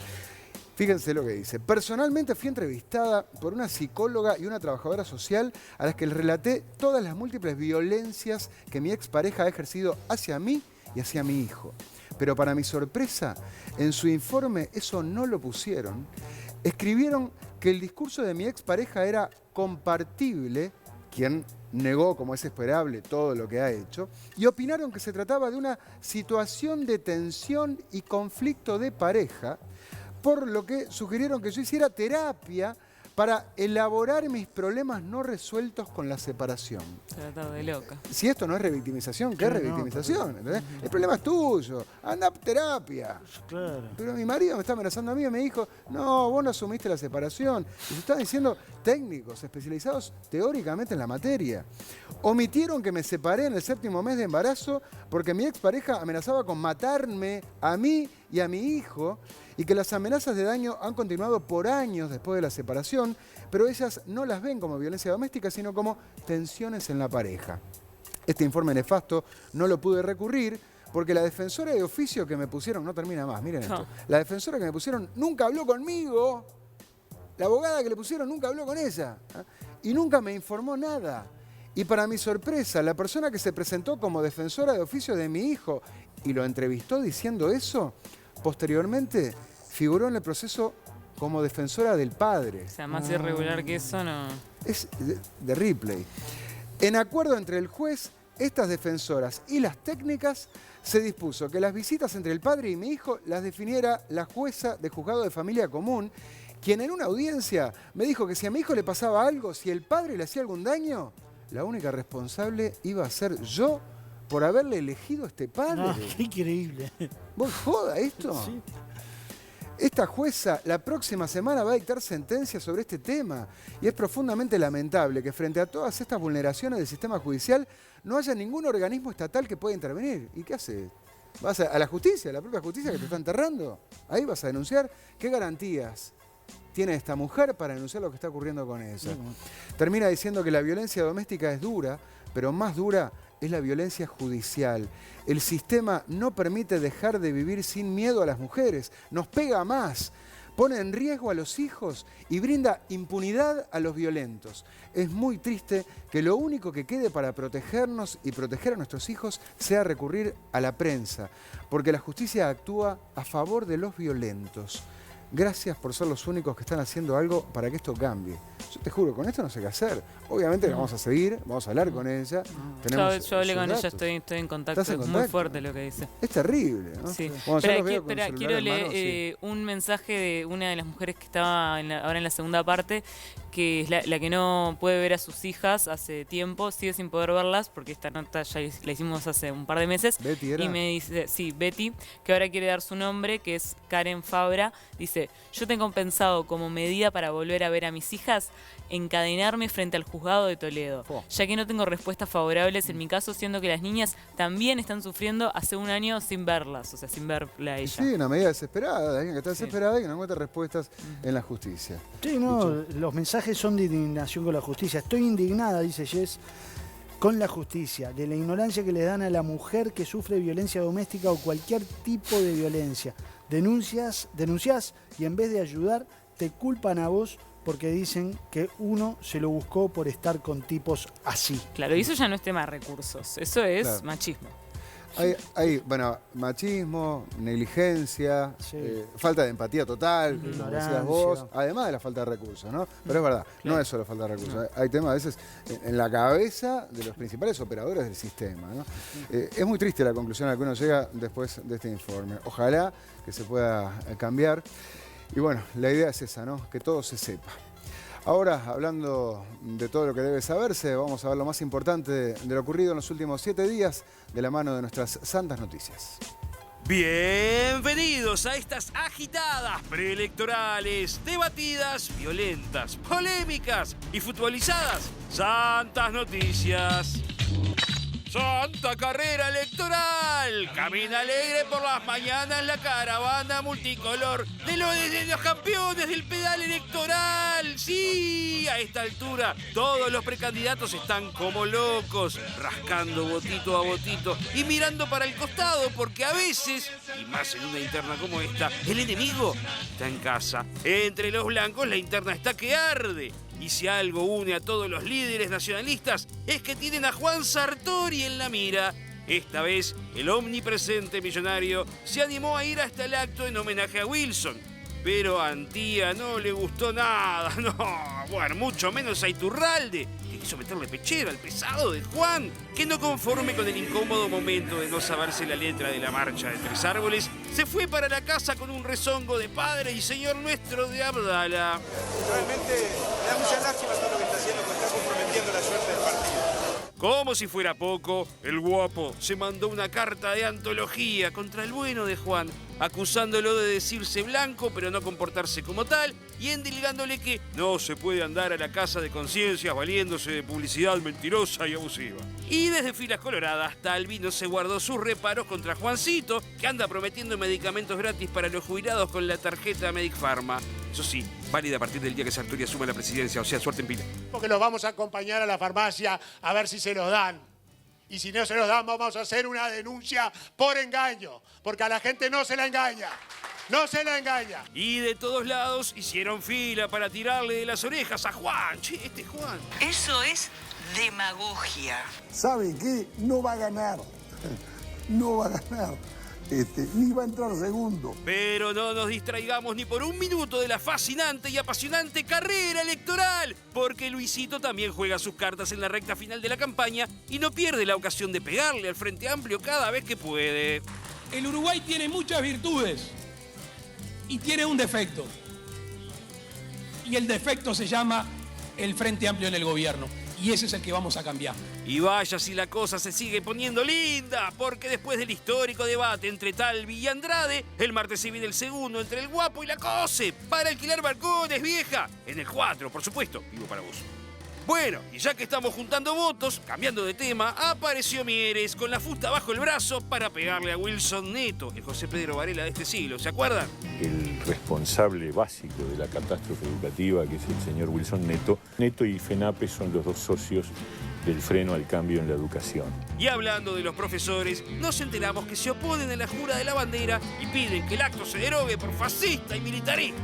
Fíjense lo que dice. Personalmente fui entrevistada por una psicóloga y una trabajadora social a las que les relaté todas las múltiples violencias que mi expareja ha ejercido hacia mí y hacia mi hijo. Pero para mi sorpresa, en su informe eso no lo pusieron. Escribieron que el discurso de mi expareja era compartible, quien negó, como es esperable, todo lo que ha hecho, y opinaron que se trataba de una situación de tensión y conflicto de pareja, por lo que sugirieron que yo hiciera terapia para elaborar mis problemas no resueltos con la separación. Tratado de loca. Si esto no es revictimización, ¿qué es revictimización? ¿Entendés? El problema es tuyo, anda a terapia. Claro. Pero mi marido me está amenazando a mí y me dijo, no, vos no asumiste la separación. Y se están diciendo técnicos especializados teóricamente en la materia. Omitieron que me separé en el 7º mes de embarazo porque mi expareja amenazaba con matarme a mí y a mi hijo, y que las amenazas de daño han continuado por años después de la separación, pero ellas no las ven como violencia doméstica, sino como tensiones en la pareja. Este informe nefasto no lo pude recurrir porque la defensora de oficio que me pusieron, no termina más, miren esto, la defensora que me pusieron nunca habló conmigo, la abogada que le pusieron nunca habló con ella, ¿eh? Y nunca me informó nada. Y para mi sorpresa, la persona que se presentó como defensora de oficio de mi hijo y lo entrevistó diciendo eso, posteriormente figuró en el proceso como defensora del padre. O sea, más irregular que eso no... Es de Ripley. En acuerdo entre el juez, estas defensoras y las técnicas, se dispuso que las visitas entre el padre y mi hijo las definiera la jueza de juzgado de familia común, quien en una audiencia me dijo que si a mi hijo le pasaba algo, si el padre le hacía algún daño, la única responsable iba a ser yo por haberle elegido a este padre. No, qué increíble. ¿Vos joda esto? Sí. Esta jueza la próxima semana va a dictar sentencia sobre este tema y es profundamente lamentable que frente a todas estas vulneraciones del sistema judicial no haya ningún organismo estatal que pueda intervenir. ¿Y qué hace? ¿Vas a la justicia, a la propia justicia que te está enterrando? Ahí vas a denunciar. ¿Qué garantías tiene esta mujer para denunciar lo que está ocurriendo con ella? Termina diciendo que la violencia doméstica es dura, pero más dura es la violencia judicial. El sistema no permite dejar de vivir sin miedo a las mujeres, nos pega más, pone en riesgo a los hijos y brinda impunidad a los violentos. Es muy triste que lo único que quede para protegernos y proteger a nuestros hijos sea recurrir a la prensa, porque la justicia actúa a favor de los violentos. Gracias por ser los únicos que están haciendo algo para que esto cambie. Yo te juro, con esto no sé qué hacer. Obviamente vamos a seguir, vamos a hablar con ella. Yo hablé con ella, estoy en contacto. Es muy fuerte lo que dice. Es terrible, ¿no? Sí. Bueno, quiero leer un mensaje de una de las mujeres que estaba ahora en la segunda parte, que es la que no puede ver a sus hijas hace tiempo, sigue sin poder verlas, porque esta nota ya la hicimos hace un par de meses. Betty era. Y me dice, sí, Betty, que ahora quiere dar su nombre, que es Karen Fabra. Dice, yo tengo pensado como medida para volver a ver a mis hijas, encadenarme frente al juzgado de Toledo, ya que no tengo respuestas favorables en mi caso, siendo que las niñas también están sufriendo hace un año sin verlas, o sea, sin verla a ella. Sí, una medida desesperada, de alguien que está desesperada y que no encuentra respuestas en la justicia. Sí, no, los mensajes son de indignación con la justicia. Estoy indignada, dice Jess, con la justicia, de la ignorancia que le dan a la mujer que sufre violencia doméstica o cualquier tipo de violencia, Denunciás y en vez de ayudar te culpan a vos porque dicen que uno se lo buscó por estar con tipos así. Claro, y eso ya no es tema de recursos, eso es machismo. Hay, bueno, machismo, negligencia, falta de empatía total, como decías vos, además de la falta de recursos, ¿no? Pero es verdad, no es solo falta de recursos. Hay temas a veces en la cabeza de los principales operadores del sistema, ¿no? Es muy triste la conclusión a la que uno llega después de este informe. Ojalá que se pueda cambiar. Y bueno, la idea es esa, ¿no? Que todo se sepa. Ahora, hablando de todo lo que debe saberse, vamos a ver lo más importante de lo ocurrido en los últimos 7 días de la mano de nuestras santas noticias. Bienvenidos a estas agitadas preelectorales, debatidas, violentas, polémicas y futbolizadas santas noticias. ¡Santa carrera electoral! Camina alegre por las mañanas la caravana multicolor de los campeones del pedal electoral. ¡Sí! A esta altura todos los precandidatos están como locos, rascando botito a botito y mirando para el costado porque a veces, y más en una interna como esta, el enemigo está en casa. Entre los blancos la interna está que arde. Y si algo une a todos los líderes nacionalistas es que tienen a Juan Sartori en la mira. Esta vez, el omnipresente millonario se animó a ir hasta el acto en homenaje a Wilson. Pero a Antía no le gustó nada, no. Bueno, mucho menos a Iturralde, que quiso meterle pechera al pesado de Juan, que no conforme con el incómodo momento de no saberse la letra de la marcha de 3 árboles, se fue para la casa con un rezongo de Padre y Señor Nuestro de Abdala. Realmente me da mucha lástima todo lo que está haciendo, porque está comprometiendo la suerte del partido. Como si fuera poco, el guapo se mandó una carta de antología contra el bueno de Juan, acusándolo de decirse blanco pero no comportarse como tal y endilgándole que no se puede andar a la casa de conciencias valiéndose de publicidad mentirosa y abusiva. Y desde filas coloradas, Talvi no se guardó sus reparos contra Juancito, que anda prometiendo medicamentos gratis para los jubilados con la tarjeta Medic Pharma. Eso sí, válida a partir del día que Sartori asuma la presidencia, o sea, suerte en pila. Porque los vamos a acompañar a la farmacia a ver si se los dan. Y si no se los dan, vamos a hacer una denuncia por engaño. Porque a la gente no se la engaña. No se la engaña. Y de todos lados hicieron fila para tirarle de las orejas a Juan. Che, este Juan. Eso es demagogia. ¿Sabe qué? No va a ganar. No va a ganar. Ni va a entrar segundo. Pero no nos distraigamos ni por un minuto de la fascinante y apasionante carrera electoral, porque Luisito también juega sus cartas en la recta final de la campaña y no pierde la ocasión de pegarle al Frente Amplio cada vez que puede. El Uruguay tiene muchas virtudes y tiene un defecto. Y el defecto se llama el Frente Amplio en el gobierno. Y ese es el que vamos a cambiar. Y vaya si la cosa se sigue poniendo linda, porque después del histórico debate entre Talvi y Andrade, el martes se viene el segundo entre el Guapo y la Cose, para alquilar balcones, vieja. En el 4, por supuesto, vivo para vos. Bueno, y ya que estamos juntando votos, cambiando de tema, apareció Mieres con la fusta bajo el brazo para pegarle a Wilson Neto, el José Pedro Varela de este siglo, ¿se acuerdan? El responsable básico de la catástrofe educativa, que es el señor Wilson Neto. Neto y FENAPE son los dos socios del freno al cambio en la educación. Y hablando de los profesores, nos enteramos que se oponen a la jura de la bandera y piden que el acto se derogue por fascista y militarista.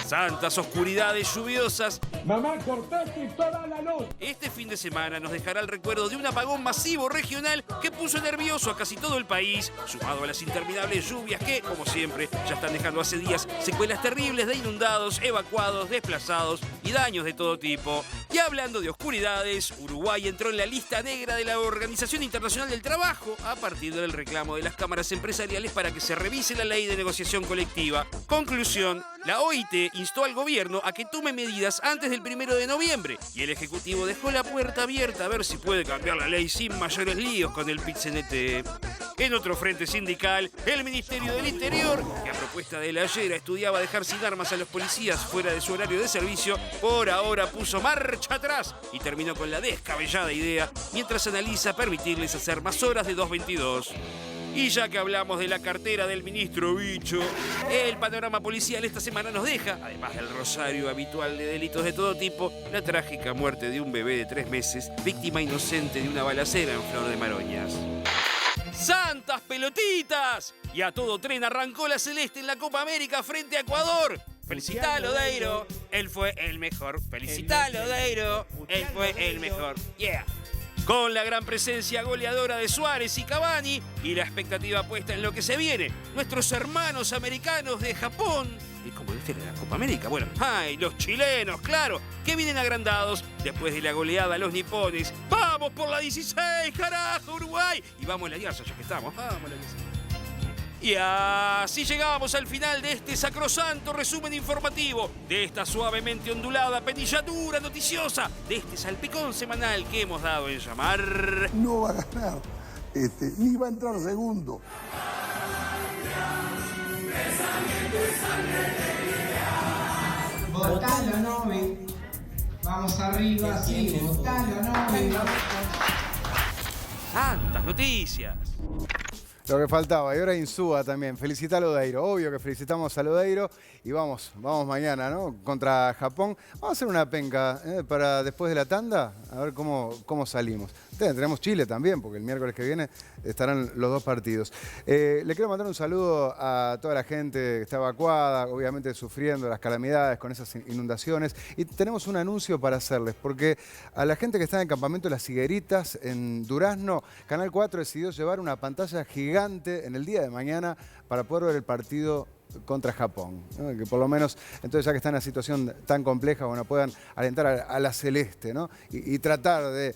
Santas oscuridades lluviosas. Mamá, cortaste toda la luz. Este fin de semana nos dejará el recuerdo de un apagón masivo regional que puso nervioso a casi todo el país, sumado a las interminables lluvias que, como siempre, ya están dejando hace días secuelas terribles de inundados, evacuados, desplazados y daños de todo tipo. Y hablando de oscuridades, Uruguay entró en la lista negra de la Organización Internacional del Trabajo a partir del reclamo de las cámaras empresariales para que se revise la ley de negociación colectiva. Conclusión, la OIT instó al gobierno a que tome medidas antes del 1 de noviembre y el Ejecutivo dejó la puerta abierta a ver si puede cambiar la ley sin mayores líos con el PIT-CNT. En otro frente sindical, el Ministerio del Interior, que a propuesta de la Ayera estudiaba dejar sin armas a los policías fuera de su horario de servicio, por ahora puso marcha atrás y terminó con la descabellada idea mientras analiza permitirles hacer más horas de 2.22. Y ya que hablamos de la cartera del ministro Bicho, el panorama policial esta semana nos deja, además del rosario habitual de delitos de todo tipo, la trágica muerte de un bebé de 3 meses, víctima inocente de una balacera en Flor de Maroñas. ¡Santas pelotitas! Y a todo tren arrancó la celeste en la Copa América frente a Ecuador. Felicitá a Lodeiro, él fue el mejor. Felicitá a Lodeiro, él fue el mejor. Yeah. Con la gran presencia goleadora de Suárez y Cavani y la expectativa puesta en lo que se viene. Nuestros hermanos americanos de Japón. ¿Y cómo viste la Copa América? Bueno, ¡ay! Los chilenos, claro, que vienen agrandados después de la goleada a los nipones. ¡Vamos por la 16, carajo, Uruguay! Y vamos a la Diarza, ya que estamos. ¡Vamos a la 16! Y así llegamos al final de este sacrosanto resumen informativo, de esta suavemente ondulada penilladura noticiosa, de este salpicón semanal que hemos dado en llamar... No va a ganar, ni va a entrar segundo. Votalo, Novi. Vamos arriba, sí, votalo, Novi. ¡Tantas noticias! Lo que faltaba, y ahora Insúa también. Felicita a Lodeiro, obvio que felicitamos a Lodeiro. Y vamos mañana, ¿no? Contra Japón. Vamos a hacer una penca para después de la tanda, a ver cómo salimos. Tenemos Chile también, porque el miércoles que viene estarán los dos partidos. Le quiero mandar un saludo a toda la gente que está evacuada, obviamente sufriendo las calamidades con esas inundaciones. Y tenemos un anuncio para hacerles, porque a la gente que está en el campamento Las Higueritas, en Durazno, Canal 4 decidió llevar una pantalla gigante en el día de mañana para poder ver el partido contra Japón, ¿no? Que por lo menos, entonces ya que está en una situación tan compleja, bueno, puedan alentar a la celeste, ¿no? Y tratar de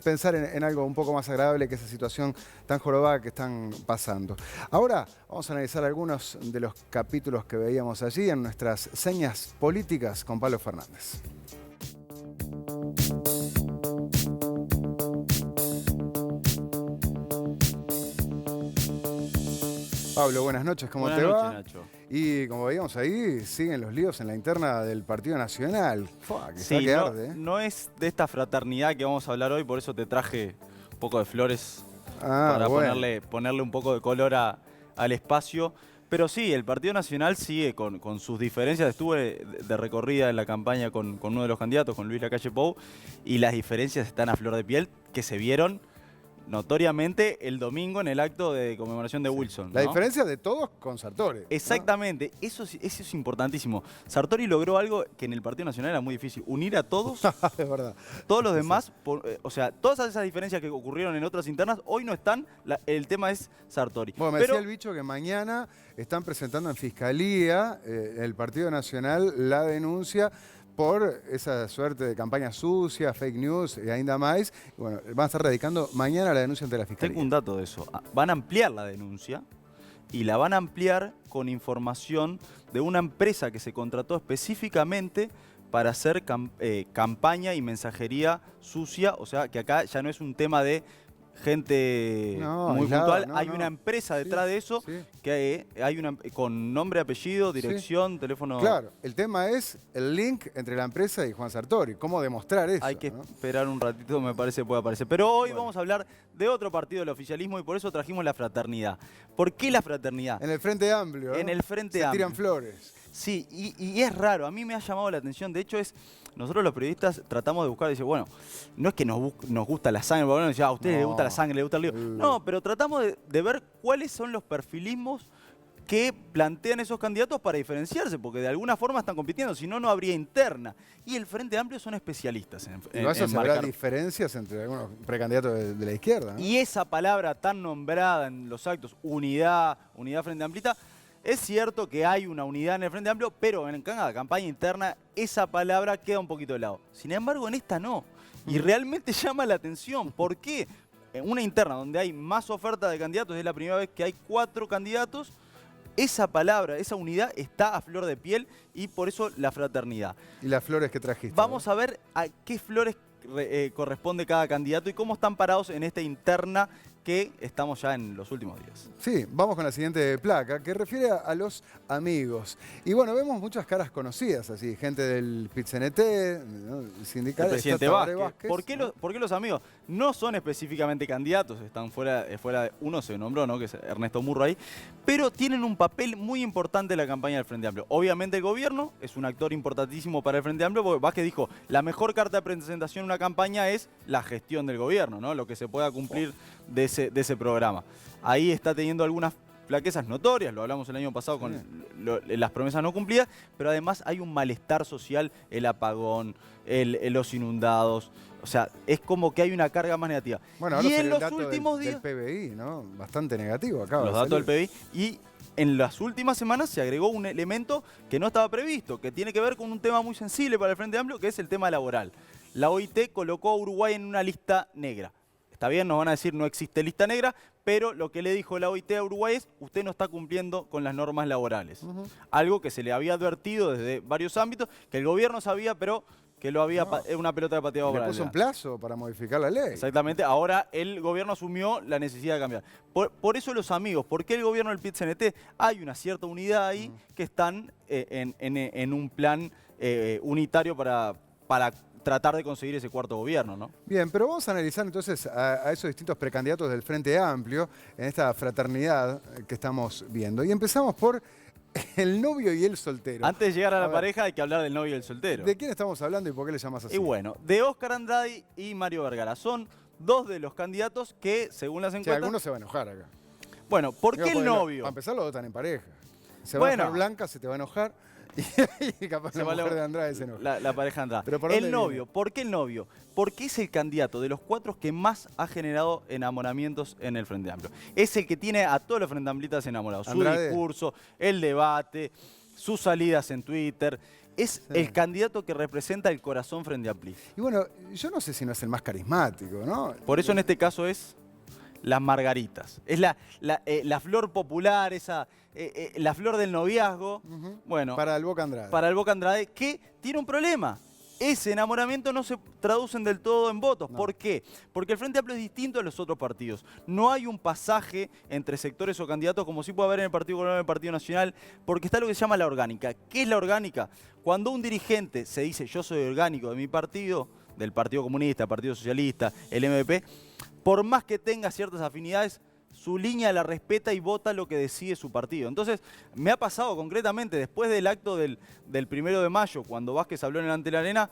pensar en algo un poco más agradable que esa situación tan jorobada que están pasando. Ahora vamos a analizar algunos de los capítulos que veíamos allí en nuestras señas políticas con Pablo Fernández. Pablo, buenas noches, ¿cómo te va? Buenas noches, Nacho. Y como veíamos ahí, siguen los líos en la interna del Partido Nacional. Que se va a quedar, no es de esta fraternidad que vamos a hablar hoy, por eso te traje un poco de flores para ponerle un poco de color al espacio. Pero sí, el Partido Nacional sigue con sus diferencias. Estuve de recorrida en la campaña con uno de los candidatos, con Luis Lacalle Pou, y las diferencias están a flor de piel, que se vieron notoriamente el domingo en el acto de conmemoración de Wilson, ¿no? La diferencia de todos con Sartori. Exactamente, ¿no? Eso es importantísimo. Sartori logró algo que en el Partido Nacional era muy difícil, unir a todos. Es verdad. Todos los demás, o sea, todas esas diferencias que ocurrieron en otras internas, hoy no están, el tema es Sartori. Bueno, me decía el bicho que mañana están presentando en Fiscalía el Partido Nacional la denuncia por esa suerte de campaña sucia, fake news y ainda más. Y bueno, van a estar radicando mañana la denuncia ante la Fiscalía. Tengo un dato de eso. Van a ampliar la denuncia y la van a ampliar con información de una empresa que se contrató específicamente para hacer campaña y mensajería sucia. O sea, que acá ya no es un tema de gente muy puntual, hay una empresa detrás de eso, que hay con nombre, apellido, dirección, teléfono. Claro, el tema es el link entre la empresa y Juan Sartori, cómo demostrar eso. Hay que esperar un ratito, me parece puede aparecer. Pero hoy vamos a hablar de otro partido del oficialismo y por eso trajimos la fraternidad. ¿Por qué la fraternidad? En el Frente Amplio, ¿no? En el Frente Amplio. Se tiran flores. Sí, y es raro, a mí me ha llamado la atención, de hecho nosotros los periodistas tratamos de buscar, dice, bueno, no es que nos gusta la sangre, porque a ustedes les gusta la sangre, les gusta el lío. No, pero tratamos de ver cuáles son los perfilismos que plantean esos candidatos para diferenciarse, porque de alguna forma están compitiendo, si no, no habría interna. Y el Frente Amplio son especialistas en vas a marcar. habrá diferencias entre algunos precandidatos de la izquierda, ¿no? Y esa palabra tan nombrada en los actos, unidad Frente Amplista, es cierto que hay una unidad en el Frente Amplio, pero en cada campaña interna esa palabra queda un poquito de lado. Sin embargo, en esta no. Y realmente llama la atención. ¿Por qué? En una interna donde hay más oferta de candidatos, es la primera vez que hay 4 candidatos, esa palabra, esa unidad está a flor de piel y por eso la fraternidad. ¿Y las flores que trajiste? Vamos a ver a qué flores corresponde cada candidato y cómo están parados en esta interna que estamos ya en los últimos días. Sí, vamos con la siguiente placa, que refiere a los amigos. Y bueno, vemos muchas caras conocidas, así, gente del PIT-CNT, ¿no? El sindical. El presidente Vázquez. ¿Por qué los amigos? No son específicamente candidatos, están fuera de uno se nombró, ¿no? Que es Ernesto Murray, pero tienen un papel muy importante en la campaña del Frente Amplio. Obviamente el gobierno es un actor importantísimo para el Frente Amplio, porque Vázquez dijo, la mejor carta de presentación en una campaña es la gestión del gobierno, ¿no? Lo que se pueda cumplir de ese programa. Ahí está teniendo algunas flaquezas notorias, lo hablamos el año pasado con las promesas no cumplidas, pero además hay un malestar social, el apagón, los inundados. O sea, es como que hay una carga más negativa. Bueno, ahora y en el los dato últimos del días... PBI, ¿no? Bastante negativo acá. Los datos del PBI. Y en las últimas semanas se agregó un elemento que no estaba previsto, que tiene que ver con un tema muy sensible para el Frente Amplio, que es el tema laboral. La OIT colocó a Uruguay en una lista negra. Está bien, nos van a decir no existe lista negra, pero lo que le dijo la OIT a Uruguay es usted no está cumpliendo con las normas laborales. Algo que se le había advertido desde varios ámbitos, que el gobierno sabía, pero que lo había una pelota de pateado. Le puso un plazo para modificar la ley. Exactamente, ahora el gobierno asumió la necesidad de cambiar. Por eso los amigos, ¿por qué el gobierno del PIT-CNT? Hay una cierta unidad ahí que están en un plan unitario para tratar de conseguir ese cuarto gobierno, ¿no? Bien, pero vamos a analizar entonces a esos distintos precandidatos del Frente Amplio en esta fraternidad que estamos viendo. Y empezamos por el novio y el soltero. Antes de llegar a la pareja hay que hablar del novio y el soltero. ¿De quién estamos hablando y por qué le llamas así? Y bueno, de Óscar Andrade y Mario Vergara. Son dos de los candidatos que, según las encuestas... alguno se va a enojar acá. Bueno, ¿por qué el novio? Para empezar, los dos están en pareja. Se va a enojar Blanca, se te va a enojar. Y capaz la mujer de Andrade se enoja. La pareja Andrade. ¿Pero por el dónde novio, viene? ¿por qué el novio? Porque es el candidato de los cuatro que más ha generado enamoramientos en el Frente Amplio. Es el que tiene a todos los Frente Amplistas enamorados. Andrade. Su discurso, el debate, sus salidas en Twitter. Es el candidato que representa el corazón Frente Amplista. Y bueno, yo no sé si no es el más carismático, ¿no? Por eso en este caso es las margaritas. Es la flor popular, la flor del noviazgo. Bueno, para el Boca Andrade. Para el Boca Andrade, que tiene un problema. Ese enamoramiento no se traducen del todo en votos. No. ¿Por qué? Porque el Frente Amplio es distinto a los otros partidos. No hay un pasaje entre sectores o candidatos como sí puede haber en el Partido Colorado y en el Partido Nacional, porque está lo que se llama la orgánica. ¿Qué es la orgánica? Cuando un dirigente se dice yo soy orgánico de mi partido, del Partido Comunista, Partido Socialista, el MPP, por más que tenga ciertas afinidades, su línea la respeta y vota lo que decide su partido. Entonces, me ha pasado concretamente, después del acto del 1 de mayo, cuando Vázquez habló en el Ante la Arena,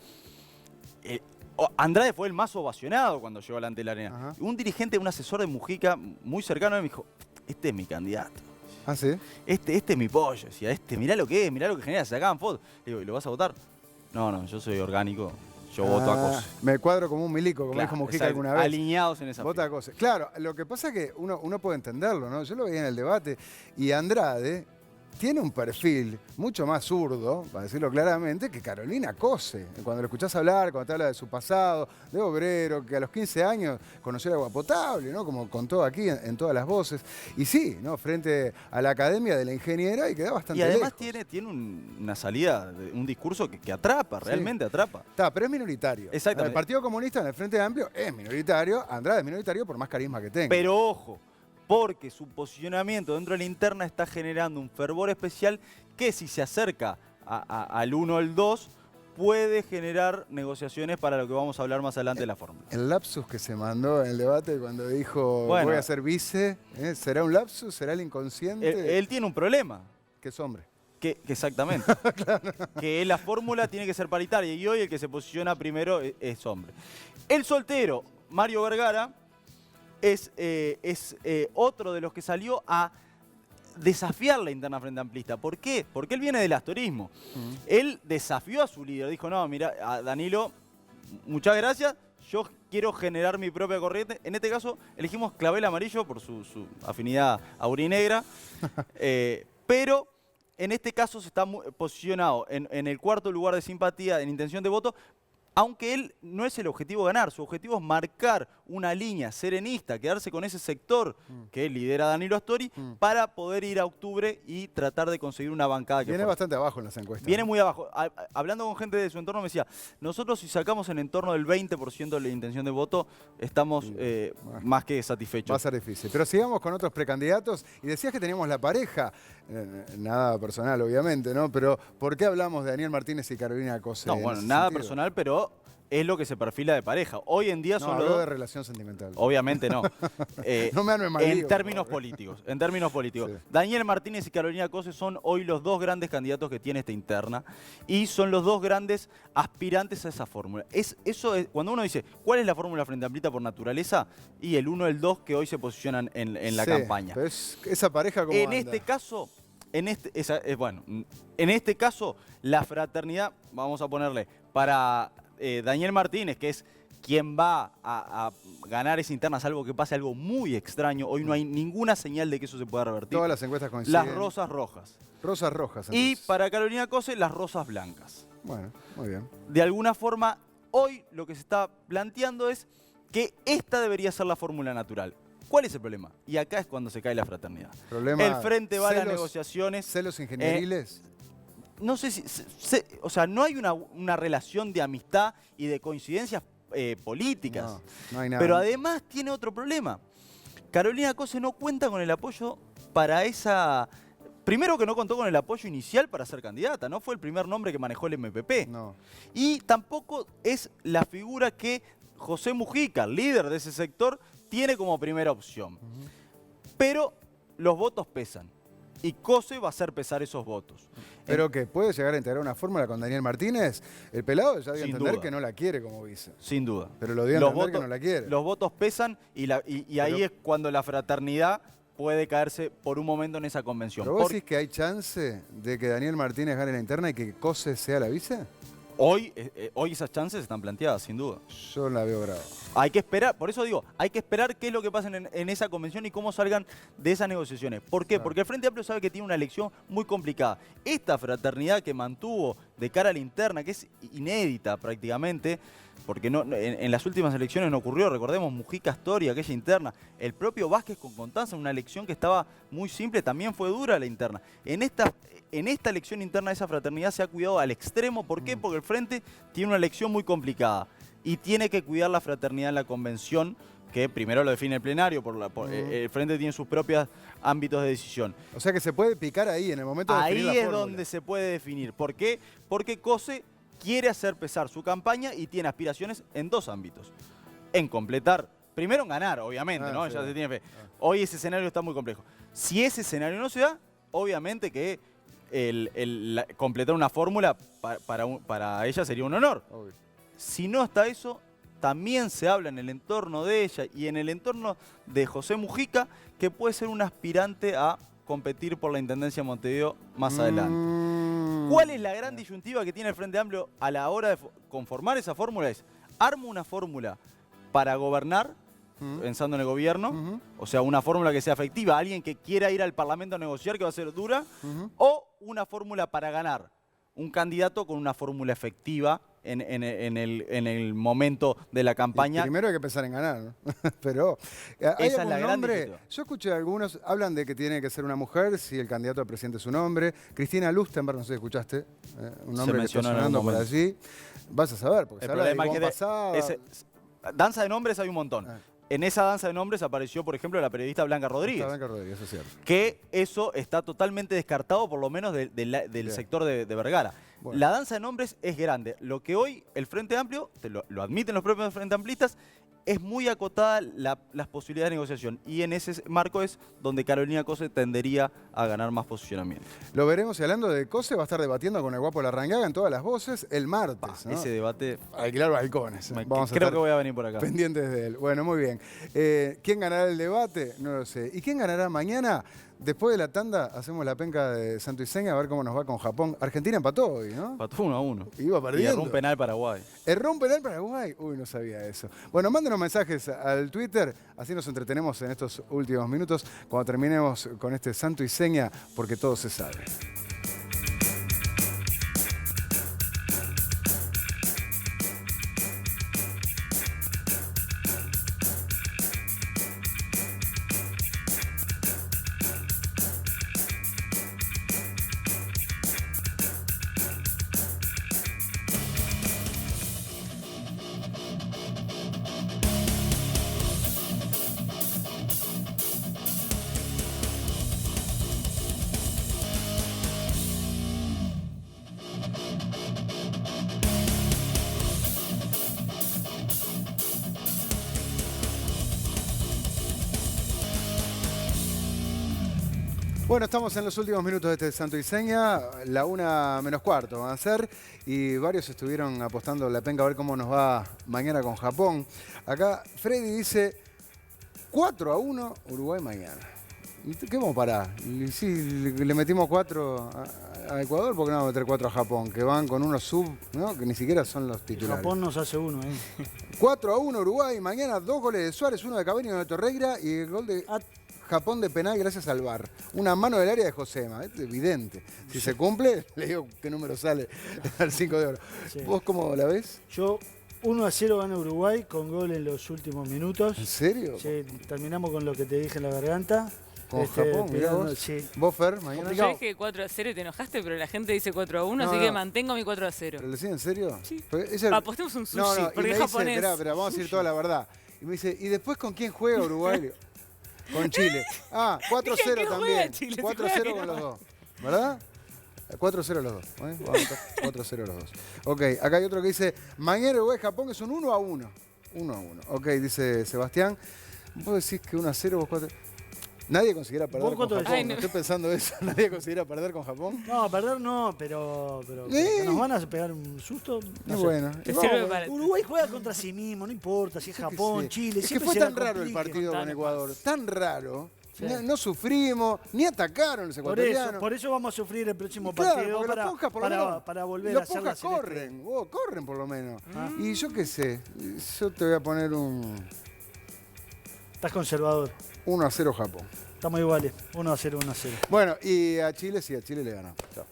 Andrade fue el más ovacionado cuando llegó al Ante la Arena. Un dirigente, un asesor de Mujica muy cercano a mí me dijo, este es mi candidato. ¿Ah, sí? Este es mi pollo. Decía, mirá lo que es, mirá lo que genera, se sacaban fotos. Le digo, ¿y lo vas a votar? No, yo soy orgánico. Yo voto a cosas. Me cuadro como un milico, como dijo Mujica alguna vez. Alineados en esa Vota a cosas. Claro, lo que pasa es que uno puede entenderlo, ¿no? Yo lo veía en el debate y Andrade tiene un perfil mucho más zurdo, para decirlo claramente, que Carolina Cose. Cuando lo escuchás hablar, cuando te habla de su pasado, de obrero, que a los 15 años conoció el agua potable, ¿no? Como contó aquí en todas las voces. Y sí, ¿no? Frente a la academia de la ingeniera y queda bastante lejos. Y además lejos. tiene una salida, un discurso que atrapa, realmente atrapa. Está, pero es minoritario. Exactamente. El Partido Comunista en el Frente Amplio es minoritario, Andrade es minoritario por más carisma que tenga. Pero ojo, porque su posicionamiento dentro de la interna está generando un fervor especial que si se acerca al 1 o al 2 puede generar negociaciones para lo que vamos a hablar más adelante de la fórmula. El lapsus que se mandó en el debate cuando dijo voy a ser vice, ¿será un lapsus? ¿Será el inconsciente? Él tiene un problema. Que es hombre. Exactamente. Claro. Que la fórmula tiene que ser paritaria y hoy el que se posiciona primero es hombre. El soltero, Mario Vergara, es otro de los que salió a desafiar la interna Frente Amplista. ¿Por qué? Porque él viene del astorismo. Él desafió a su líder. Dijo, no, mira, a Danilo, muchas gracias, yo quiero generar mi propia corriente. En este caso, elegimos clavel amarillo por su afinidad aurinegra. Pero en este caso se está posicionado en el cuarto lugar de simpatía, en intención de voto, aunque él no es el objetivo ganar, su objetivo es marcar una línea serenista, quedarse con ese sector que lidera Danilo Astori para poder ir a octubre y tratar de conseguir una bancada que viene bastante abajo en las encuestas. Viene muy abajo. Hablando con gente de su entorno me decía, nosotros si sacamos en entorno del 20% de la intención de voto, estamos más que satisfechos. Va a ser difícil. Pero sigamos con otros precandidatos. Y decías que teníamos la pareja, nada personal obviamente, ¿no? Pero ¿por qué hablamos de Daniel Martínez y Carolina Cose? No, bueno, nada personal, pero es lo que se perfila de pareja. Hoy en día No, son los habló dos... de relación sentimental. Obviamente no. No me arme mal lío, en términos por favor. políticos. En términos políticos. Sí. Daniel Martínez y Carolina Cose son hoy los dos grandes candidatos que tiene esta interna y son los dos grandes aspirantes a esa fórmula. Cuando uno dice, ¿cuál es la fórmula Frente Amplista por naturaleza? Y el 1 y el 2 que hoy se posicionan en la Sí, campaña. pero esa pareja como En este caso, en este caso, la fraternidad, vamos a ponerle, para Daniel Martínez, que es quien va a ganar esa interna, salvo que pase algo muy extraño. Hoy no hay ninguna señal de que eso se pueda revertir. Todas las encuestas coinciden. Las rosas rojas. Rosas rojas, Y entonces. para Carolina Cose, las rosas blancas. Bueno, muy bien. De alguna forma, hoy lo que se está planteando es que esta debería ser la fórmula natural. ¿Cuál es el problema? Y acá es cuando se cae la fraternidad. Problema, El frente va a las celos- negociaciones. ¿Celos ingenieriles? No sé si... o sea, no hay una relación de amistad y de coincidencias políticas. No, no hay nada. Pero además tiene otro problema. Carolina Cose no cuenta con el apoyo para esa... Primero que no contó con el apoyo inicial para ser candidata. No fue el primer nombre que manejó el MPP. No. Y tampoco es la figura que José Mujica, líder de ese sector, tiene como primera opción. Pero los votos pesan. Y Cose va a hacer pesar esos votos. Pero que puede llegar a integrar una fórmula con Daniel Martínez. El pelado ya dio a Sin entender duda. que no la quiere como vice. Sin duda. Pero lo dio a entender que no la quiere. Los votos pesan y ahí es cuando la fraternidad puede caerse por un momento en esa convención. ¿Pero vos decís que hay chance de que Daniel Martínez gane la interna y que Cose sea la vice? Hoy esas chances están planteadas, sin duda. Yo la veo brava. Hay que esperar, por eso digo, hay que esperar qué es lo que pasa en esa convención y cómo salgan de esas negociaciones. ¿Por qué? Porque el Frente Amplio sabe que tiene una elección muy complicada. Esta fraternidad que mantuvo de cara a la interna, que es inédita prácticamente, porque en las últimas elecciones no ocurrió, recordemos, Mujica Astori, aquella interna, el propio Vázquez con Constanza, una elección que estaba muy simple, también fue dura la interna. En esta elección interna esa fraternidad se ha cuidado al extremo. ¿Por qué? Porque el Frente tiene una elección muy complicada y tiene que cuidar la fraternidad en la convención, que primero lo define el plenario, el Frente tiene sus propios ámbitos de decisión. O sea que se puede picar ahí en el momento de definir la Ahí es fórmula. donde se puede definir. ¿Por qué? Porque Cose quiere hacer pesar su campaña y tiene aspiraciones en dos ámbitos. En completar, primero en ganar, obviamente, ¿no? Sí. Ya se tiene fe. Hoy ese escenario está muy complejo. Si ese escenario no se da, obviamente que completar una fórmula para ella sería un honor. Obvio. Si no está eso, también se habla en el entorno de ella y en el entorno de José Mujica que puede ser un aspirante a competir por la Intendencia de Montevideo más adelante. ¿Cuál es la gran disyuntiva que tiene el Frente Amplio a la hora de conformar esa fórmula? Es, armo una fórmula para gobernar, pensando en el gobierno, o sea, una fórmula que sea efectiva, alguien que quiera ir al Parlamento a negociar, que va a ser dura, o una fórmula para ganar, un candidato con una fórmula efectiva en el momento de la campaña. Y primero hay que pensar en ganar, ¿no? Pero ¿hay Esa es algún la gran nombre? disyuntiva. Yo escuché a algunos, hablan de que tiene que ser una mujer, si el candidato al presidente es un hombre. Cristina Lustenberg, no sé si escuchaste, un nombre que está mencionó en algún sonando por momento. allí. Vas a saber, porque El se habla de problema es Ivonne que Pasada. danza de nombres hay un montón. En esa danza de nombres apareció, por ejemplo, la periodista Blanca Rodríguez. Blanca Rodríguez, eso es cierto. Que eso está totalmente descartado, por lo menos del sector de Vergara. Bueno. La danza de nombres es grande. Lo que hoy el Frente Amplio, lo admiten los propios Frente Amplistas, es muy acotada las posibilidades de negociación. Y en ese marco es donde Carolina Cose tendería a ganar más posicionamiento. Lo veremos, y hablando de Cose, va a estar debatiendo con el guapo Larrañaga en todas las voces el martes, ¿no? Ese debate... Alquilar balcones. Vamos a creo estar que voy a venir por acá. pendientes de él. Bueno, muy bien. ¿Quién ganará el debate? No lo sé. ¿Y quién ganará mañana? Después de la tanda hacemos la penca de Santo Iseña a ver cómo nos va con Japón. Argentina empató hoy, ¿no? Empató 1-1. Iba Y perdiendo. erró un penal Paraguay. ¿Erró un penal Paraguay? Uy, no sabía eso. Bueno, mándenos mensajes al Twitter, así nos entretenemos en estos últimos minutos cuando terminemos con este Santo Iseña, porque todo se sabe. Bueno, estamos en los últimos minutos de este Santo y Seña, la 1:15 van a ser, y varios estuvieron apostando la penca a ver cómo nos va mañana con Japón. Acá Freddy dice 4-1 Uruguay mañana. ¿Qué vamos a parar? Y sí, le metimos 4 a Ecuador, ¿por qué no vamos a meter 4 a Japón? Que van con unos sub, ¿no? Que ni siquiera son los titulares. Japón nos hace uno, 4-1 Uruguay, mañana 2 goles de Suárez, 1 de Cavani y 1 de Torreira, y el gol de Japón de penal gracias al VAR. Una mano del área de Josema, es evidente. Si se cumple, le digo qué número sale al 5 de oro. Sí. ¿Vos cómo la ves? Yo 1-0 gana Uruguay con gol en los últimos minutos. ¿En serio? Sí, terminamos con lo que te dije en la garganta. Con Japón, mirá vos. Sí. ¿Vos, Fer, mañana? Yo dije 4-0 y te enojaste, pero la gente dice 4-1, así que mantengo mi 4-0. ¿Pero le decís en serio? Sí. Ella... Apostemos un sushi, no, porque es japonés. Esperá, vamos a decir toda la verdad. Y me dice, ¿y después con quién juega Uruguay? Con Chile. Ah, 4-0 también. 4-0 con los dos. ¿Verdad? 4-0 los dos. 4-0 los dos. Ok, acá hay otro que dice, mañana Uruguay-Japón es un 1-1. 1-1. Ok, dice Sebastián. Vos decís que 1-0, vos 4... ¿Nadie consiguiera perder con Japón? Ay, no estoy pensando eso. ¿Nadie consiguiera perder con Japón? No, perder no, pero que nos van a pegar un susto. No sé. Bueno. Uruguay juega contra sí mismo, no importa si es Japón, Chile. Es que fue tan raro el partido con Ecuador. Tan raro. Sí. No sufrimos, ni atacaron los ecuatorianos. Por eso vamos a sufrir el próximo partido para volver a hacer la corren, corren por lo menos. Y yo qué sé, yo te voy a poner un... Estás conservador. 1-0 Japón. Estamos iguales, 1-0, 1-0. Bueno, y a Chile, sí, a Chile le ganamos. Chao.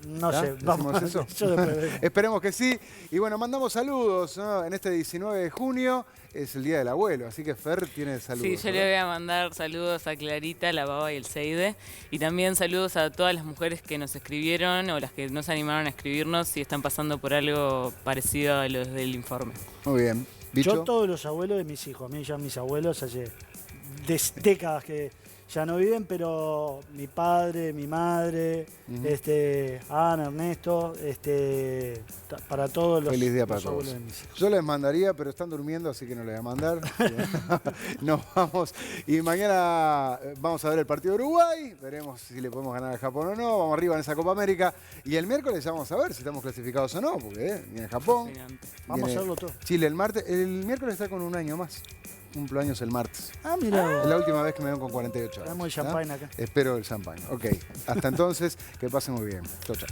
No sé, vamos eso. Yo después Esperemos que sí. Y bueno, mandamos saludos, ¿no? En este 19 de junio es el Día del Abuelo, así que Fer tiene saludos. Sí, yo le voy a mandar saludos a Clarita, la Baba y el Seide. Y también saludos a todas las mujeres que nos escribieron o las que no se animaron a escribirnos si están pasando por algo parecido a los del informe. Muy bien. ¿Bicho? Yo todos los abuelos de mis hijos, a mí ya mis abuelos hace décadas que ya no viven, pero mi padre, mi madre, Ana, Ernesto, para todos los feliz día para los todos. abuelos de mis hijos. Yo les mandaría, pero están durmiendo, así que no les voy a mandar. Nos vamos. Y mañana vamos a ver el partido de Uruguay. Veremos si le podemos ganar a Japón o no. Vamos arriba en esa Copa América. Y el miércoles ya vamos a ver si estamos clasificados o no, porque viene Japón. Vamos a hacerlo todo. Chile el martes. El miércoles está con un año más. Cumpleaños el martes. Ah, mira. Es la última vez que me ven con 48 años. Tenemos el champagne acá. Espero el champagne. Ok. Hasta entonces, que pasen muy bien. Chau, chau.